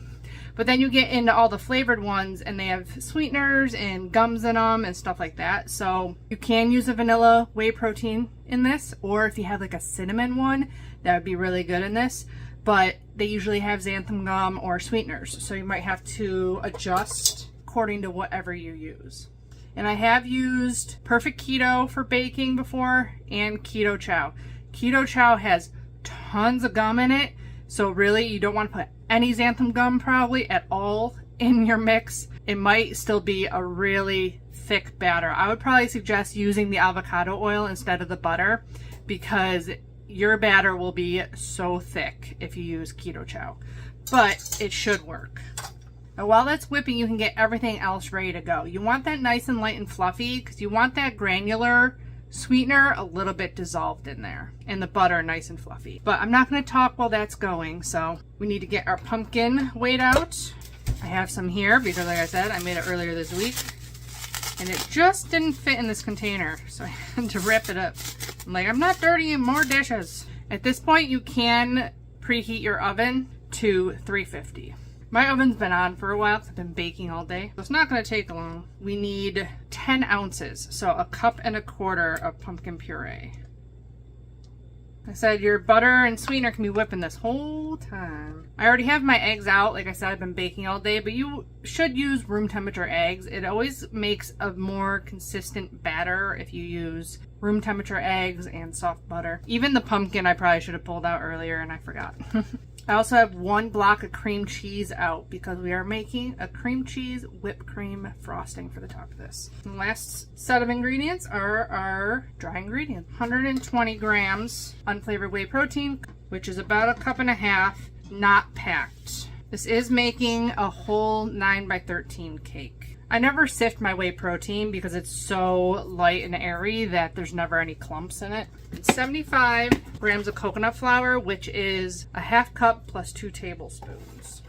But then you get into all the flavored ones and they have sweeteners and gums in them and stuff like that. So you can use a vanilla whey protein in this, or if you have like a cinnamon one, that would be really good in this. But they usually have xanthan gum or sweeteners. So you might have to adjust according to whatever you use. And I have used Perfect Keto for baking before and Keto Chow. Keto Chow has tons of gum in it. So really you don't want to put any xanthan gum probably at all in your mix. It might still be a really thick batter. I would probably suggest using the avocado oil instead of the butter because your batter will be so thick if you use Keto Chow. But it should work. Now while that's whipping, you can get everything else ready to go. You want that nice and light and fluffy because you want that granular sweetener a little bit dissolved in there and the butter nice and fluffy. But I'm not going to talk while that's going, so we need to get our pumpkin weighed out. I have some here because like I said, I made it earlier this week and it just didn't fit in this container, so I had to rip it up. I'm like, I'm not dirtying more dishes. At this point you can preheat your oven to 350. My oven's been on for a while because I've been baking all day. So it's not going to take long. We need 10 ounces, so 1.25 cups of pumpkin puree. I said your butter and sweetener can be whipping this whole time. I already have my eggs out. Like I said, I've been baking all day, but you should use room temperature eggs. It always makes a more consistent batter if you use room temperature eggs and soft butter. Even the pumpkin I probably should have pulled out earlier and I forgot. I also have 1 block of cream cheese out because we are making a cream cheese whipped cream frosting for the top of this. And the last set of ingredients are our dry ingredients. 120 grams unflavored whey protein, which is about 1.5 cups, not packed. This is making a whole 9x13 cake. I never sift my whey protein because it's so light and airy that there's never any clumps in it. 75 grams of coconut flour, which is 1/2 cup plus 2 tablespoons.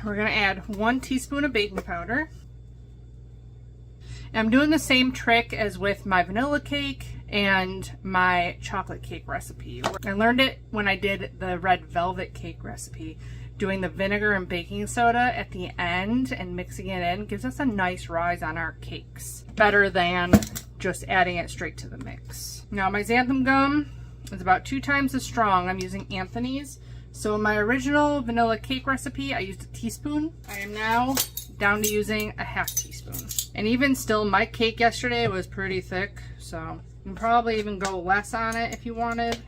We're going to add 1 teaspoon of baking powder. And I'm doing the same trick as with my vanilla cake and my chocolate cake recipe. I learned it when I did the red velvet cake recipe. Doing the vinegar and baking soda at the end and mixing it in gives us a nice rise on our cakes. Better than just adding it straight to the mix. Now my xanthan gum is about 2 times as strong. I'm using Anthony's. So in my original vanilla cake recipe, I used 1 teaspoon. I am now down to using 1/2 teaspoon. And even still, my cake yesterday was pretty thick. So you can probably even go less on it if you wanted,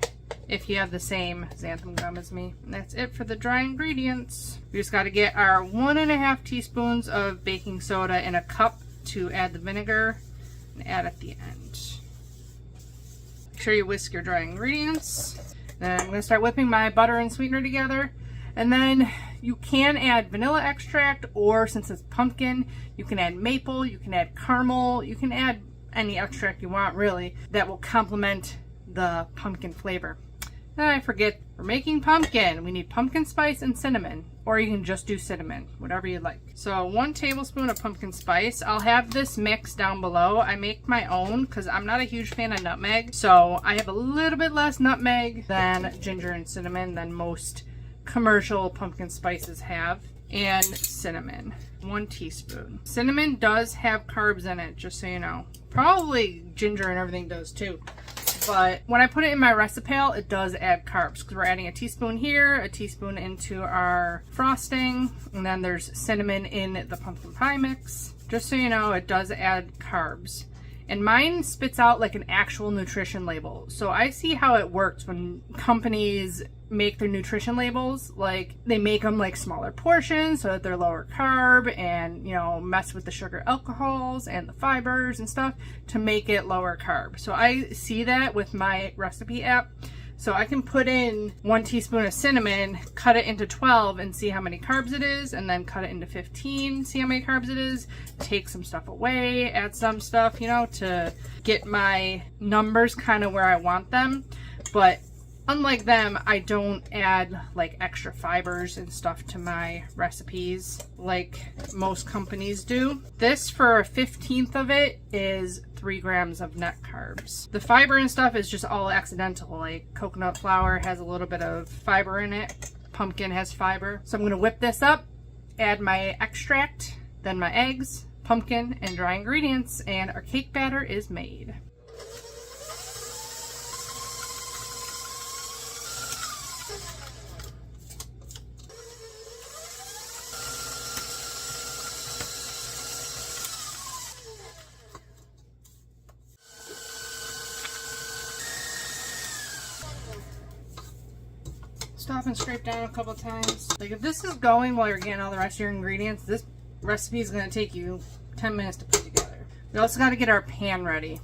if you have the same xanthan gum as me. And that's it for the dry ingredients. We just got to get our 1.5 teaspoons of baking soda in a cup to add the vinegar and add at the end. Make sure you whisk your dry ingredients. Then I'm going to start whipping my butter and sweetener together. And then you can add vanilla extract, or since it's pumpkin, you can add maple, you can add caramel, you can add any extract you want really that will complement the pumpkin flavor. And I forget, we're making pumpkin. We need pumpkin spice and cinnamon, or you can just do cinnamon, whatever you like. So 1 tablespoon of pumpkin spice. I'll have this mix down below. I make my own because I'm not a huge fan of nutmeg. So I have a little bit less nutmeg than ginger and cinnamon than most commercial pumpkin spices have. And cinnamon, 1 teaspoon. Cinnamon does have carbs in it, just so you know. Probably ginger and everything does too. but when I put it in my recipe, it does add carbs because we're adding a teaspoon here, a teaspoon into our frosting, and then there's cinnamon in the pumpkin pie mix. Just so you know, it does add carbs. And mine spits out like an actual nutrition label. So I see how it works when companies make their nutrition labels. Like they make them like smaller portions so that they're lower carb and, you know, mess with the sugar alcohols and the fibers and stuff to make it lower carb. So I see that with my recipe app. So I can put in 1 teaspoon of cinnamon, cut it into 12 and see how many carbs it is, and then cut it into 15, see how many carbs it is, take some stuff away, add some stuff, you know, to get my numbers kind of where I want them. But unlike them, I don't add like extra fibers and stuff to my recipes like most companies do. This, for a 15th of it, is 3 grams of net carbs. The fiber and stuff is just all accidental. Like coconut flour has a little bit of fiber in it. Pumpkin has fiber. So I'm going to whip this up, add my extract, then my eggs, pumpkin, and dry ingredients, and our cake batter is made. Stop and scrape down a couple times. Like if this is going while you're getting all the rest of your ingredients, this recipe is going to take you 10 minutes to put together. We also got to get our pan ready.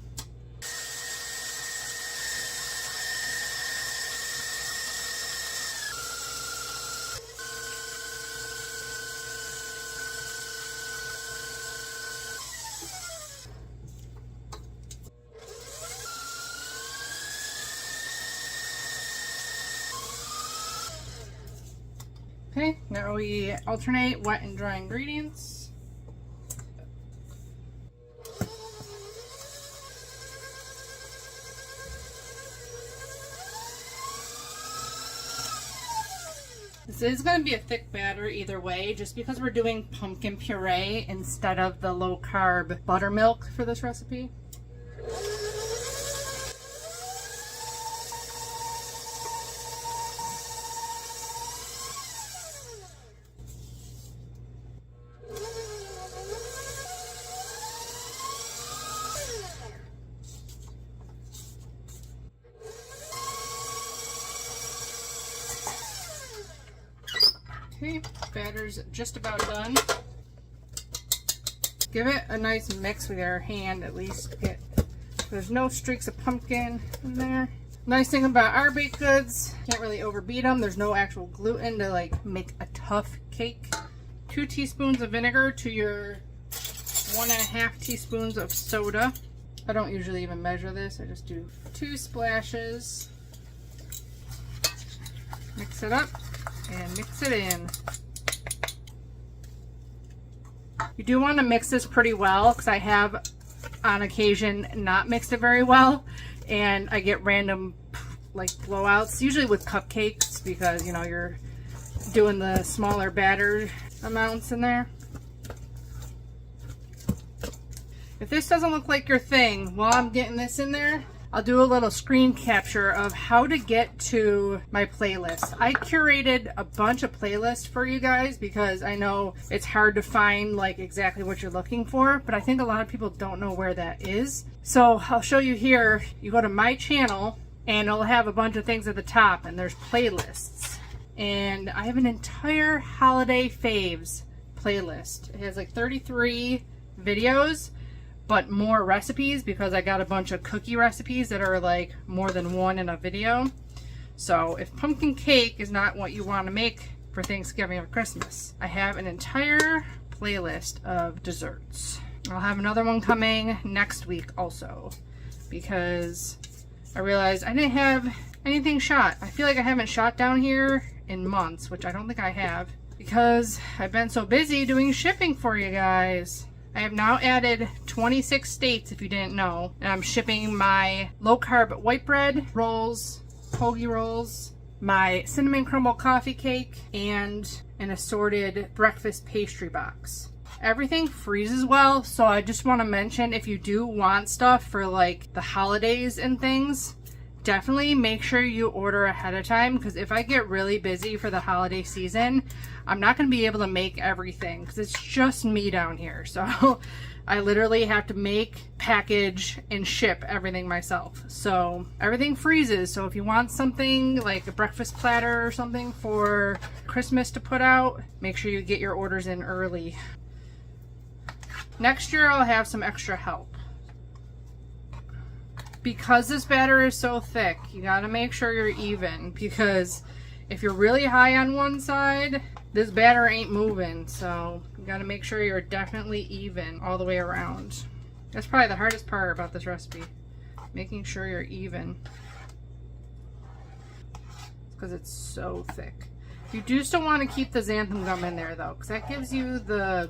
Okay, now we alternate wet and dry ingredients. This is going to be a thick batter either way, just because we're doing pumpkin puree instead of the low carb buttermilk for this recipe. Okay, batter's just about done. Give it a nice mix with your hand at least. There's no streaks of pumpkin in there. Nice thing about our baked goods, can't really overbeat them. There's no actual gluten to like make a tough cake. 2 teaspoons of vinegar to your 1.5 teaspoons of soda. I don't usually even measure this. I just do 2 splashes. Mix it up and mix it in. You do want to mix this pretty well because I have on occasion not mixed it very well and I get random like blowouts, usually with cupcakes because, you know, you're doing the smaller batter amounts in there. If this doesn't look like your thing while I'm getting this in there, I'll do a little screen capture of how to get to my playlist. I curated a bunch of playlists for you guys because I know it's hard to find like exactly what you're looking for, but I think a lot of people don't know where that is. So I'll show you here. You go to my channel and it'll have a bunch of things at the top and there's playlists. And I have an entire holiday faves playlist. It has like 33 videos, but more recipes because I got a bunch of cookie recipes that are like more than one in a video. So if pumpkin cake is not what you want to make for Thanksgiving or Christmas, I have an entire playlist of desserts. I'll have another one coming next week also because I realized I didn't have anything shot. I feel like I haven't shot down here in months, which I don't think I have because I've been so busy doing shipping for you guys. I have now added 26 states, if you didn't know, and I'm shipping my low-carb white bread rolls, hoagie rolls, my cinnamon crumble coffee cake, and an assorted breakfast pastry box. Everything freezes well, so I just want to mention if you do want stuff for like the holidays and things, definitely make sure you order ahead of time, because if I get really busy for the holiday season, I'm not going to be able to make everything because it's just me down here. So I literally have to make, package, and ship everything myself. So everything freezes. So if you want something like a breakfast platter or something for Christmas to put out, make sure you get your orders in early. Next year I'll have some extra help. Because this batter is so thick, you gotta make sure you're even, because if you're really high on one side, this batter ain't moving. So you gotta make sure you're definitely even all the way around. That's probably the hardest part about this recipe, making sure you're even, because it's so thick. You do still want to keep the xanthan gum in there though, because that gives you the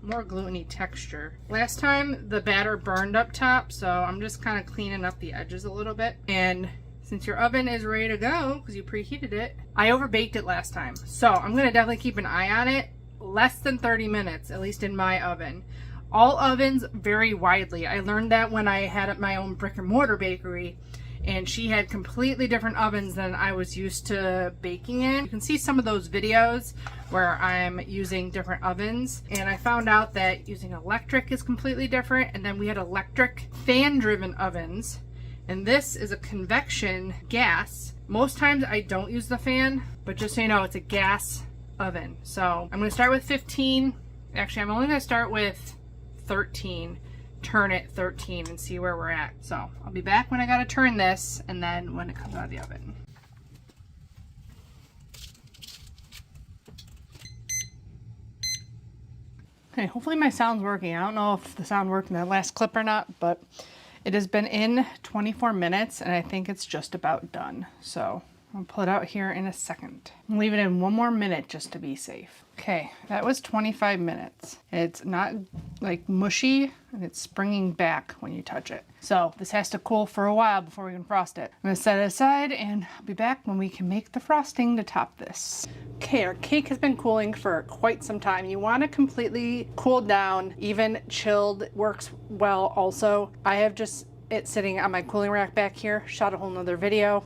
more gluten-y texture. Last time the batter burned up top, so I'm just kind of cleaning up the edges a little bit. And since your oven is ready to go, because you preheated it, I overbaked it last time. So I'm going to definitely keep an eye on it. Less than 30 minutes, at least in my oven. All ovens vary widely. I learned that when I had my own brick and mortar bakery, and she had completely different ovens than I was used to baking in. You can see some of those videos where I'm using different ovens, and I found out that using electric is completely different. And then we had electric fan-driven ovens, and this is a convection gas. Most times I don't use the fan, but just so you know, it's a gas oven. So I'm going to start with 15. Actually, I'm only going to start with 13. Turn it 13 and see where we're at. So I'll be back when I gotta turn this, and then when it comes out of the oven. Okay, hopefully my sound's working. I don't know if the sound worked in that last clip or not, but it has been in 24 minutes and I think it's just about done. So I'll pull it out here in a second. I'll leave it in one more minute just to be safe. Okay, that was 25 minutes. It's not like mushy, and it's springing back when you touch it. So this has to cool for a while before we can frost it. I'm gonna set it aside, and I'll be back when we can make the frosting to top this. Okay, our cake has been cooling for quite some time. You want to completely cool down. Even chilled works well also. I have just it sitting on my cooling rack back here. Shot a whole nother video.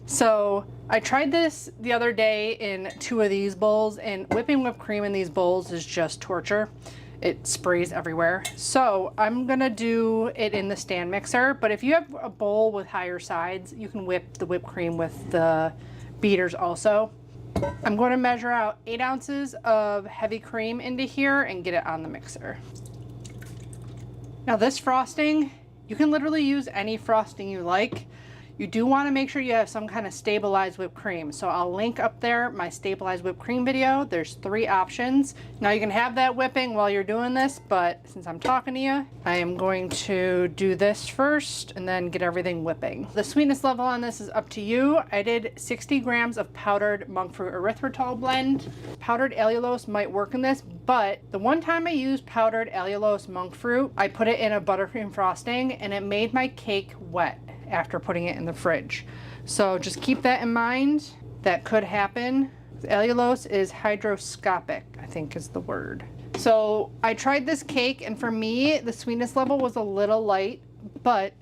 So I tried this the other day in 2 of these bowls, and whipping whipped cream in these bowls is just torture. It sprays everywhere. So I'm gonna do it in the stand mixer, but if you have a bowl with higher sides, you can whip the whipped cream with the beaters also. I'm going to measure out 8 ounces of heavy cream into here and get it on the mixer. Now this frosting, you can literally use any frosting you like. You do want to make sure you have some kind of stabilized whipped cream. So I'll link up there my stabilized whipped cream video. There's 3 options. Now you can have that whipping while you're doing this, but since I'm talking to you, I am going to do this first and then get everything whipping. The sweetness level on this is up to you. I did 60 grams of powdered monk fruit erythritol blend. Powdered allulose might work in this, but the one time I used powdered allulose monk fruit, I put it in a buttercream frosting and it made my cake wet after putting it in the fridge. So just keep that in mind. That could happen. Allulose is hygroscopic, I think is the word. So I tried this cake, and for me, the sweetness level was a little light, but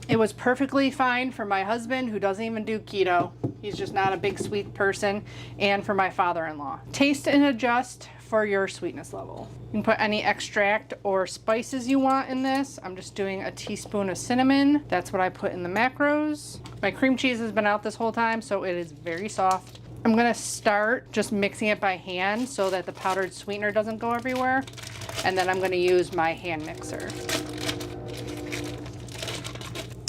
it was perfectly fine for my husband, who doesn't even do keto. He's just not a big sweet person, and for my father-in-law. Taste and adjust for your sweetness level. You can put any extract or spices you want in this. I'm just doing a teaspoon of cinnamon. That's what I put in the macros. My cream cheese has been out this whole time, so it is very soft. I'm gonna start just mixing it by hand so that the powdered sweetener doesn't go everywhere. And then I'm gonna use my hand mixer.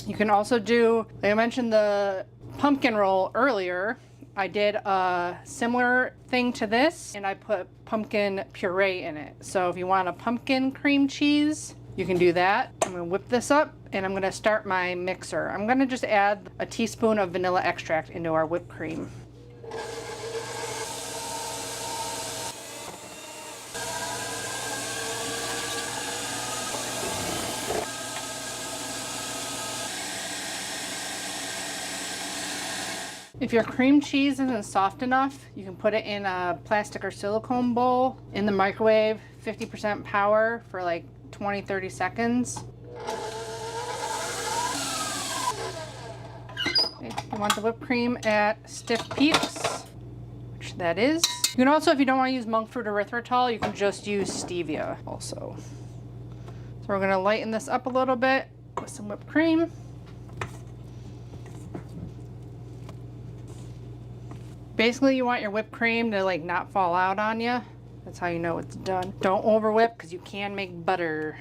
You can also do, like I mentioned the pumpkin roll earlier. I did a similar thing to this, and I put pumpkin puree in it. So if you want a pumpkin cream cheese, you can do that. I'm gonna whip this up, and I'm gonna start my mixer. I'm gonna just add a teaspoon of vanilla extract into our whipped cream. If your cream cheese isn't soft enough, you can put it in a plastic or silicone bowl in the microwave, 50% power for like 20-30 seconds. You want the whipped cream at stiff peaks, which that is. You can also, if you don't want to use monk fruit or erythritol, you can just use stevia also. So we're gonna lighten this up a little bit with some whipped cream. Basically, you want your whipped cream to like not fall out on you. That's how you know it's done. Don't over whip because you can make butter.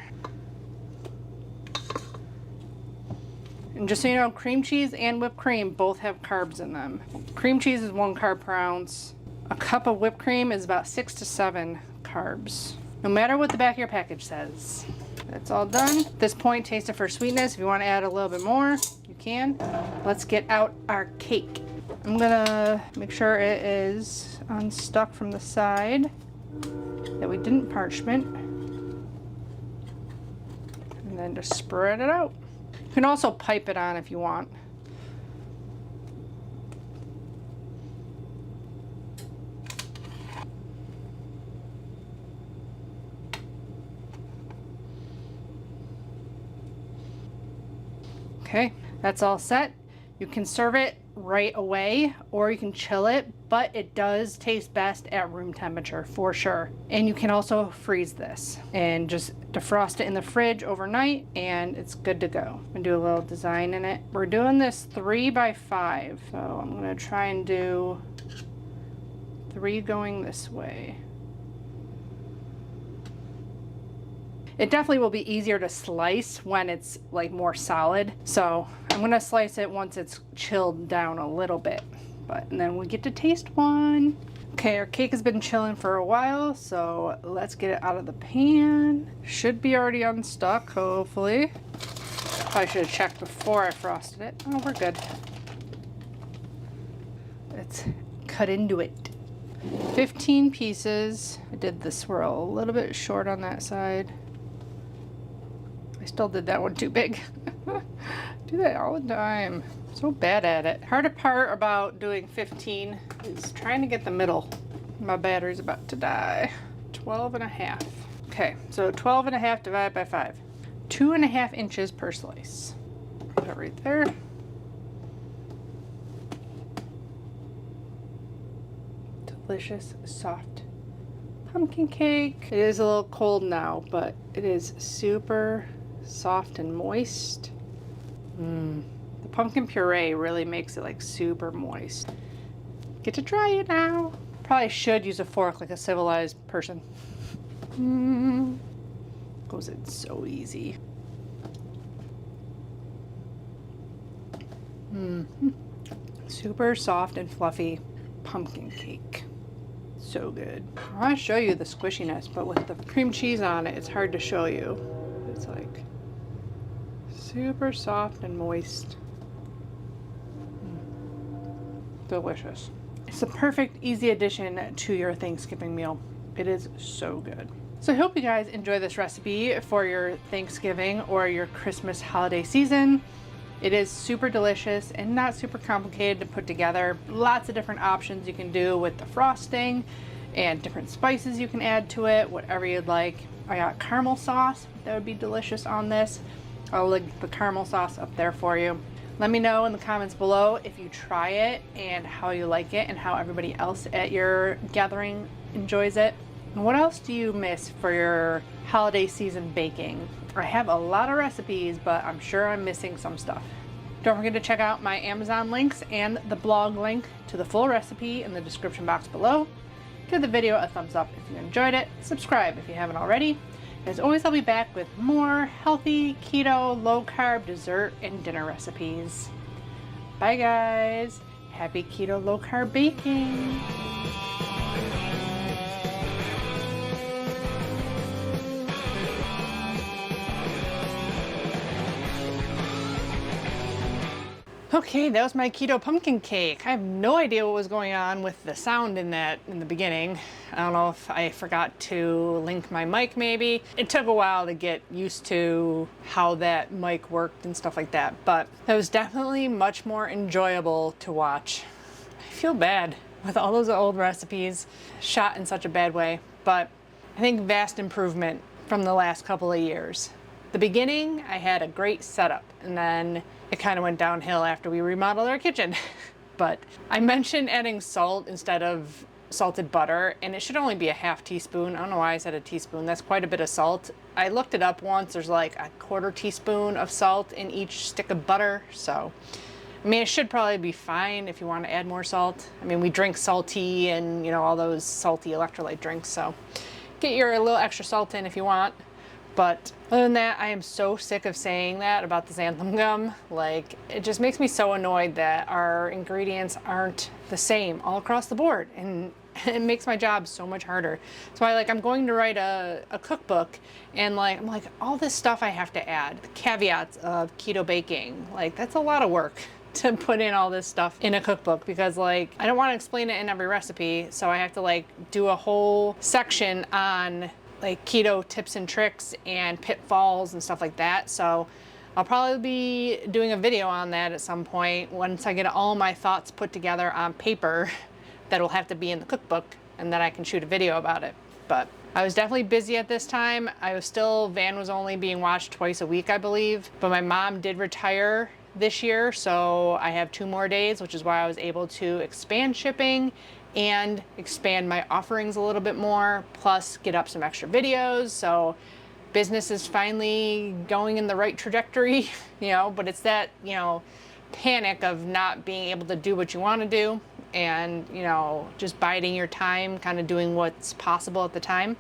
And just so you know, cream cheese and whipped cream both have carbs in them. Cream cheese is 1 carb per ounce. A cup of whipped cream is about 6 to 7 carbs, no matter what the back of your package says. That's all done. At this point, taste it for sweetness. If you want to add a little bit more, you can. Let's get out our cake. I'm gonna make sure it is unstuck from the side, that we didn't parchment. And then just spread it out. You can also pipe it on if you want. Okay, that's all set. You can serve it right away or you can chill it, but it does taste best at room temperature for sure. And you can also freeze this and just defrost it in the fridge overnight and it's good to go. I'm gonna do a little design in it. We're doing this 3 by 5. So I'm gonna try and do 3 going this way. It definitely will be easier to slice when it's like more solid. So I'm gonna slice it once it's chilled down a little bit, and then we get to taste one. Okay, our cake has been chilling for a while, so let's get it out of the pan. Should be already unstuck, hopefully. Probably should have checked before I frosted it. Oh, we're good. Let's cut into it. 15 pieces. I did the swirl a little bit short on that side. I still did that one too big. Do that all the time. So bad at it. Hardest part about doing 15 is trying to get the middle. My battery's about to die. 12 and a half. Okay, so 12 and a half divided by 5. 2.5 inches per slice. Put it right there. Delicious, soft pumpkin cake. It is a little cold now, but it is super soft and moist. The pumpkin puree really makes it like super moist. Get to try it now. Probably should use a fork like a civilized person. Goes in so easy. Super soft and fluffy pumpkin cake. So good. I want to show you the squishiness, but with the cream cheese on it, it's hard to show you. It's like super soft and moist. Delicious. It's a perfect, easy addition to your Thanksgiving meal. It is so good. So I hope you guys enjoy this recipe for your Thanksgiving or your Christmas holiday season. It is super delicious and not super complicated to put together. Lots of different options you can do with the frosting and different spices you can add to it, whatever you'd like. I got caramel sauce that would be delicious on this. I'll link the caramel sauce up there for you. Let me know in the comments below if you try it and how you like it and how everybody else at your gathering enjoys it. And what else do you miss for your holiday season baking? I have a lot of recipes, but I'm sure I'm missing some stuff. Don't forget to check out my Amazon links and the blog link to the full recipe in the description box below. Give the video a thumbs up if you enjoyed it. Subscribe if you haven't already. As always, I'll be back with more healthy, keto, low-carb dessert and dinner recipes. Bye guys. Happy keto, low-carb baking. Okay, that was my keto pumpkin cake. I have no idea what was going on with the sound in that in the beginning. I don't know if I forgot to link my mic maybe. It took a while to get used to how that mic worked and stuff like that, but that was definitely much more enjoyable to watch. I feel bad with all those old recipes shot in such a bad way, but I think vast improvement from the last couple of years. The beginning, I had a great setup, and then it kind of went downhill after we remodeled our kitchen. But I mentioned adding salt instead of salted butter, and it should only be a half teaspoon. I don't know why I said a teaspoon. That's quite a bit of salt. I looked it up once. There's like a quarter teaspoon of salt in each stick of butter. So, I mean, it should probably be fine if you want to add more salt. I mean, we drink salty and, you know, all those salty electrolyte drinks. So get your little extra salt in if you want. But other than that, I am so sick of saying that about the xanthan gum. Like, it just makes me so annoyed that our ingredients aren't the same all across the board. And it makes my job so much harder. So I'm going to write a cookbook, and I'm like, all this stuff I have to add, the caveats of keto baking, like that's a lot of work to put in all this stuff in a cookbook, because I don't want to explain it in every recipe. So I have to do a whole section on keto tips and tricks and pitfalls and stuff like that. So I'll probably be doing a video on that at some point once I get all my thoughts put together on paper that'll have to be in the cookbook, and then I can shoot a video about it. But I was definitely busy at this time. Van was only being watched twice a week, I believe, but my mom did retire this year, so I have 2 more days, which is why I was able to expand shipping and expand my offerings a little bit more, plus get up some extra videos. So business is finally going in the right trajectory, but it's that, panic of not being able to do what you want to do, and, just biding your time, kind of doing what's possible at the time.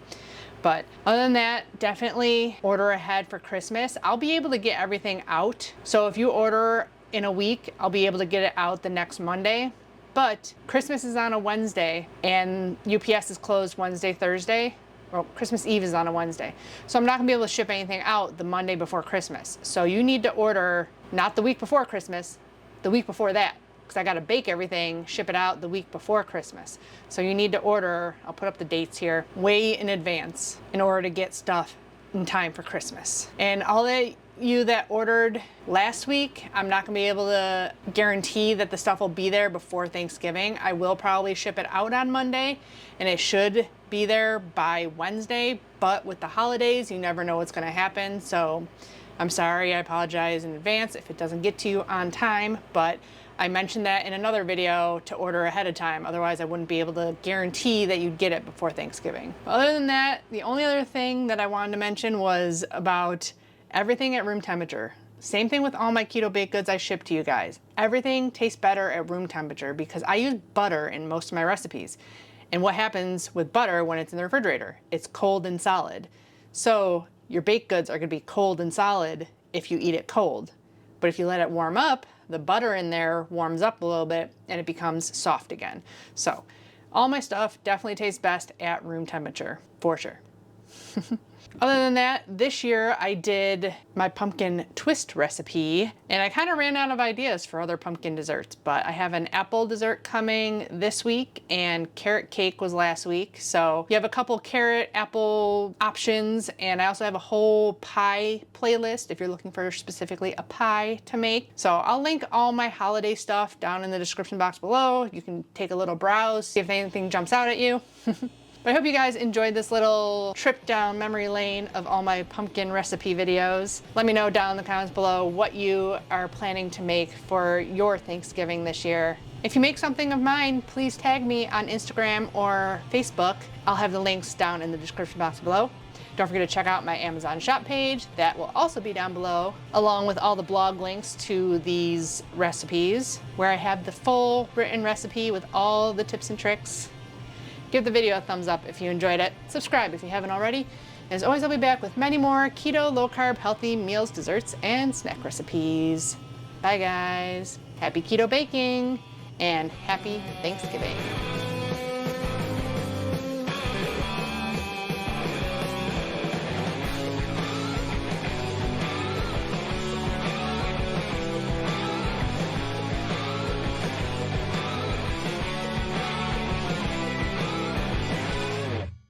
But other than that, definitely order ahead for Christmas. I'll be able to get everything out. So if you order in a week, I'll be able to get it out the next Monday. But Christmas is on a Wednesday, and UPS is closed Wednesday, Thursday. Well, Christmas Eve is on a Wednesday. So I'm not gonna be able to ship anything out the Monday before Christmas. So you need to order not the week before Christmas, the week before that, because I gotta bake everything, ship it out the week before Christmas. So you need to order, I'll put up the dates here, way in advance in order to get stuff in time for Christmas. And all you that ordered last week, I'm not gonna be able to guarantee that the stuff will be there before Thanksgiving. I will probably ship it out on Monday, and it should be there by Wednesday, but with the holidays, you never know what's gonna happen. So I'm sorry, I apologize in advance if it doesn't get to you on time, but I mentioned that in another video to order ahead of time. Otherwise, I wouldn't be able to guarantee that you'd get it before Thanksgiving. Other than that, the only other thing that I wanted to mention was about everything at room temperature. Same thing with all my keto baked goods I ship to you guys. Everything tastes better at room temperature because I use butter in most of my recipes. And what happens with butter when it's in the refrigerator? It's cold and solid. So your baked goods are gonna be cold and solid if you eat it cold. But if you let it warm up, the butter in there warms up a little bit and it becomes soft again. So all my stuff definitely tastes best at room temperature, for sure. Other than that, this year I did my pumpkin twist recipe, and I kind of ran out of ideas for other pumpkin desserts, but I have an apple dessert coming this week, and carrot cake was last week. So you have a couple carrot apple options, and I also have a whole pie playlist if you're looking for specifically a pie to make. So I'll link all my holiday stuff down in the description box below. You can take a little browse, see if anything jumps out at you. But I hope you guys enjoyed this little trip down memory lane of all my pumpkin recipe videos. Let me know down in the comments below what you are planning to make for your Thanksgiving this year. If you make something of mine, please tag me on Instagram or Facebook. I'll have the links down in the description box below. Don't forget to check out my Amazon shop page. That will also be down below, along with all the blog links to these recipes, where I have the full written recipe with all the tips and tricks. Give the video a thumbs up if you enjoyed it. Subscribe if you haven't already. As always, I'll be back with many more keto, low-carb, healthy meals, desserts, and snack recipes. Bye, guys. Happy keto baking, and happy Thanksgiving.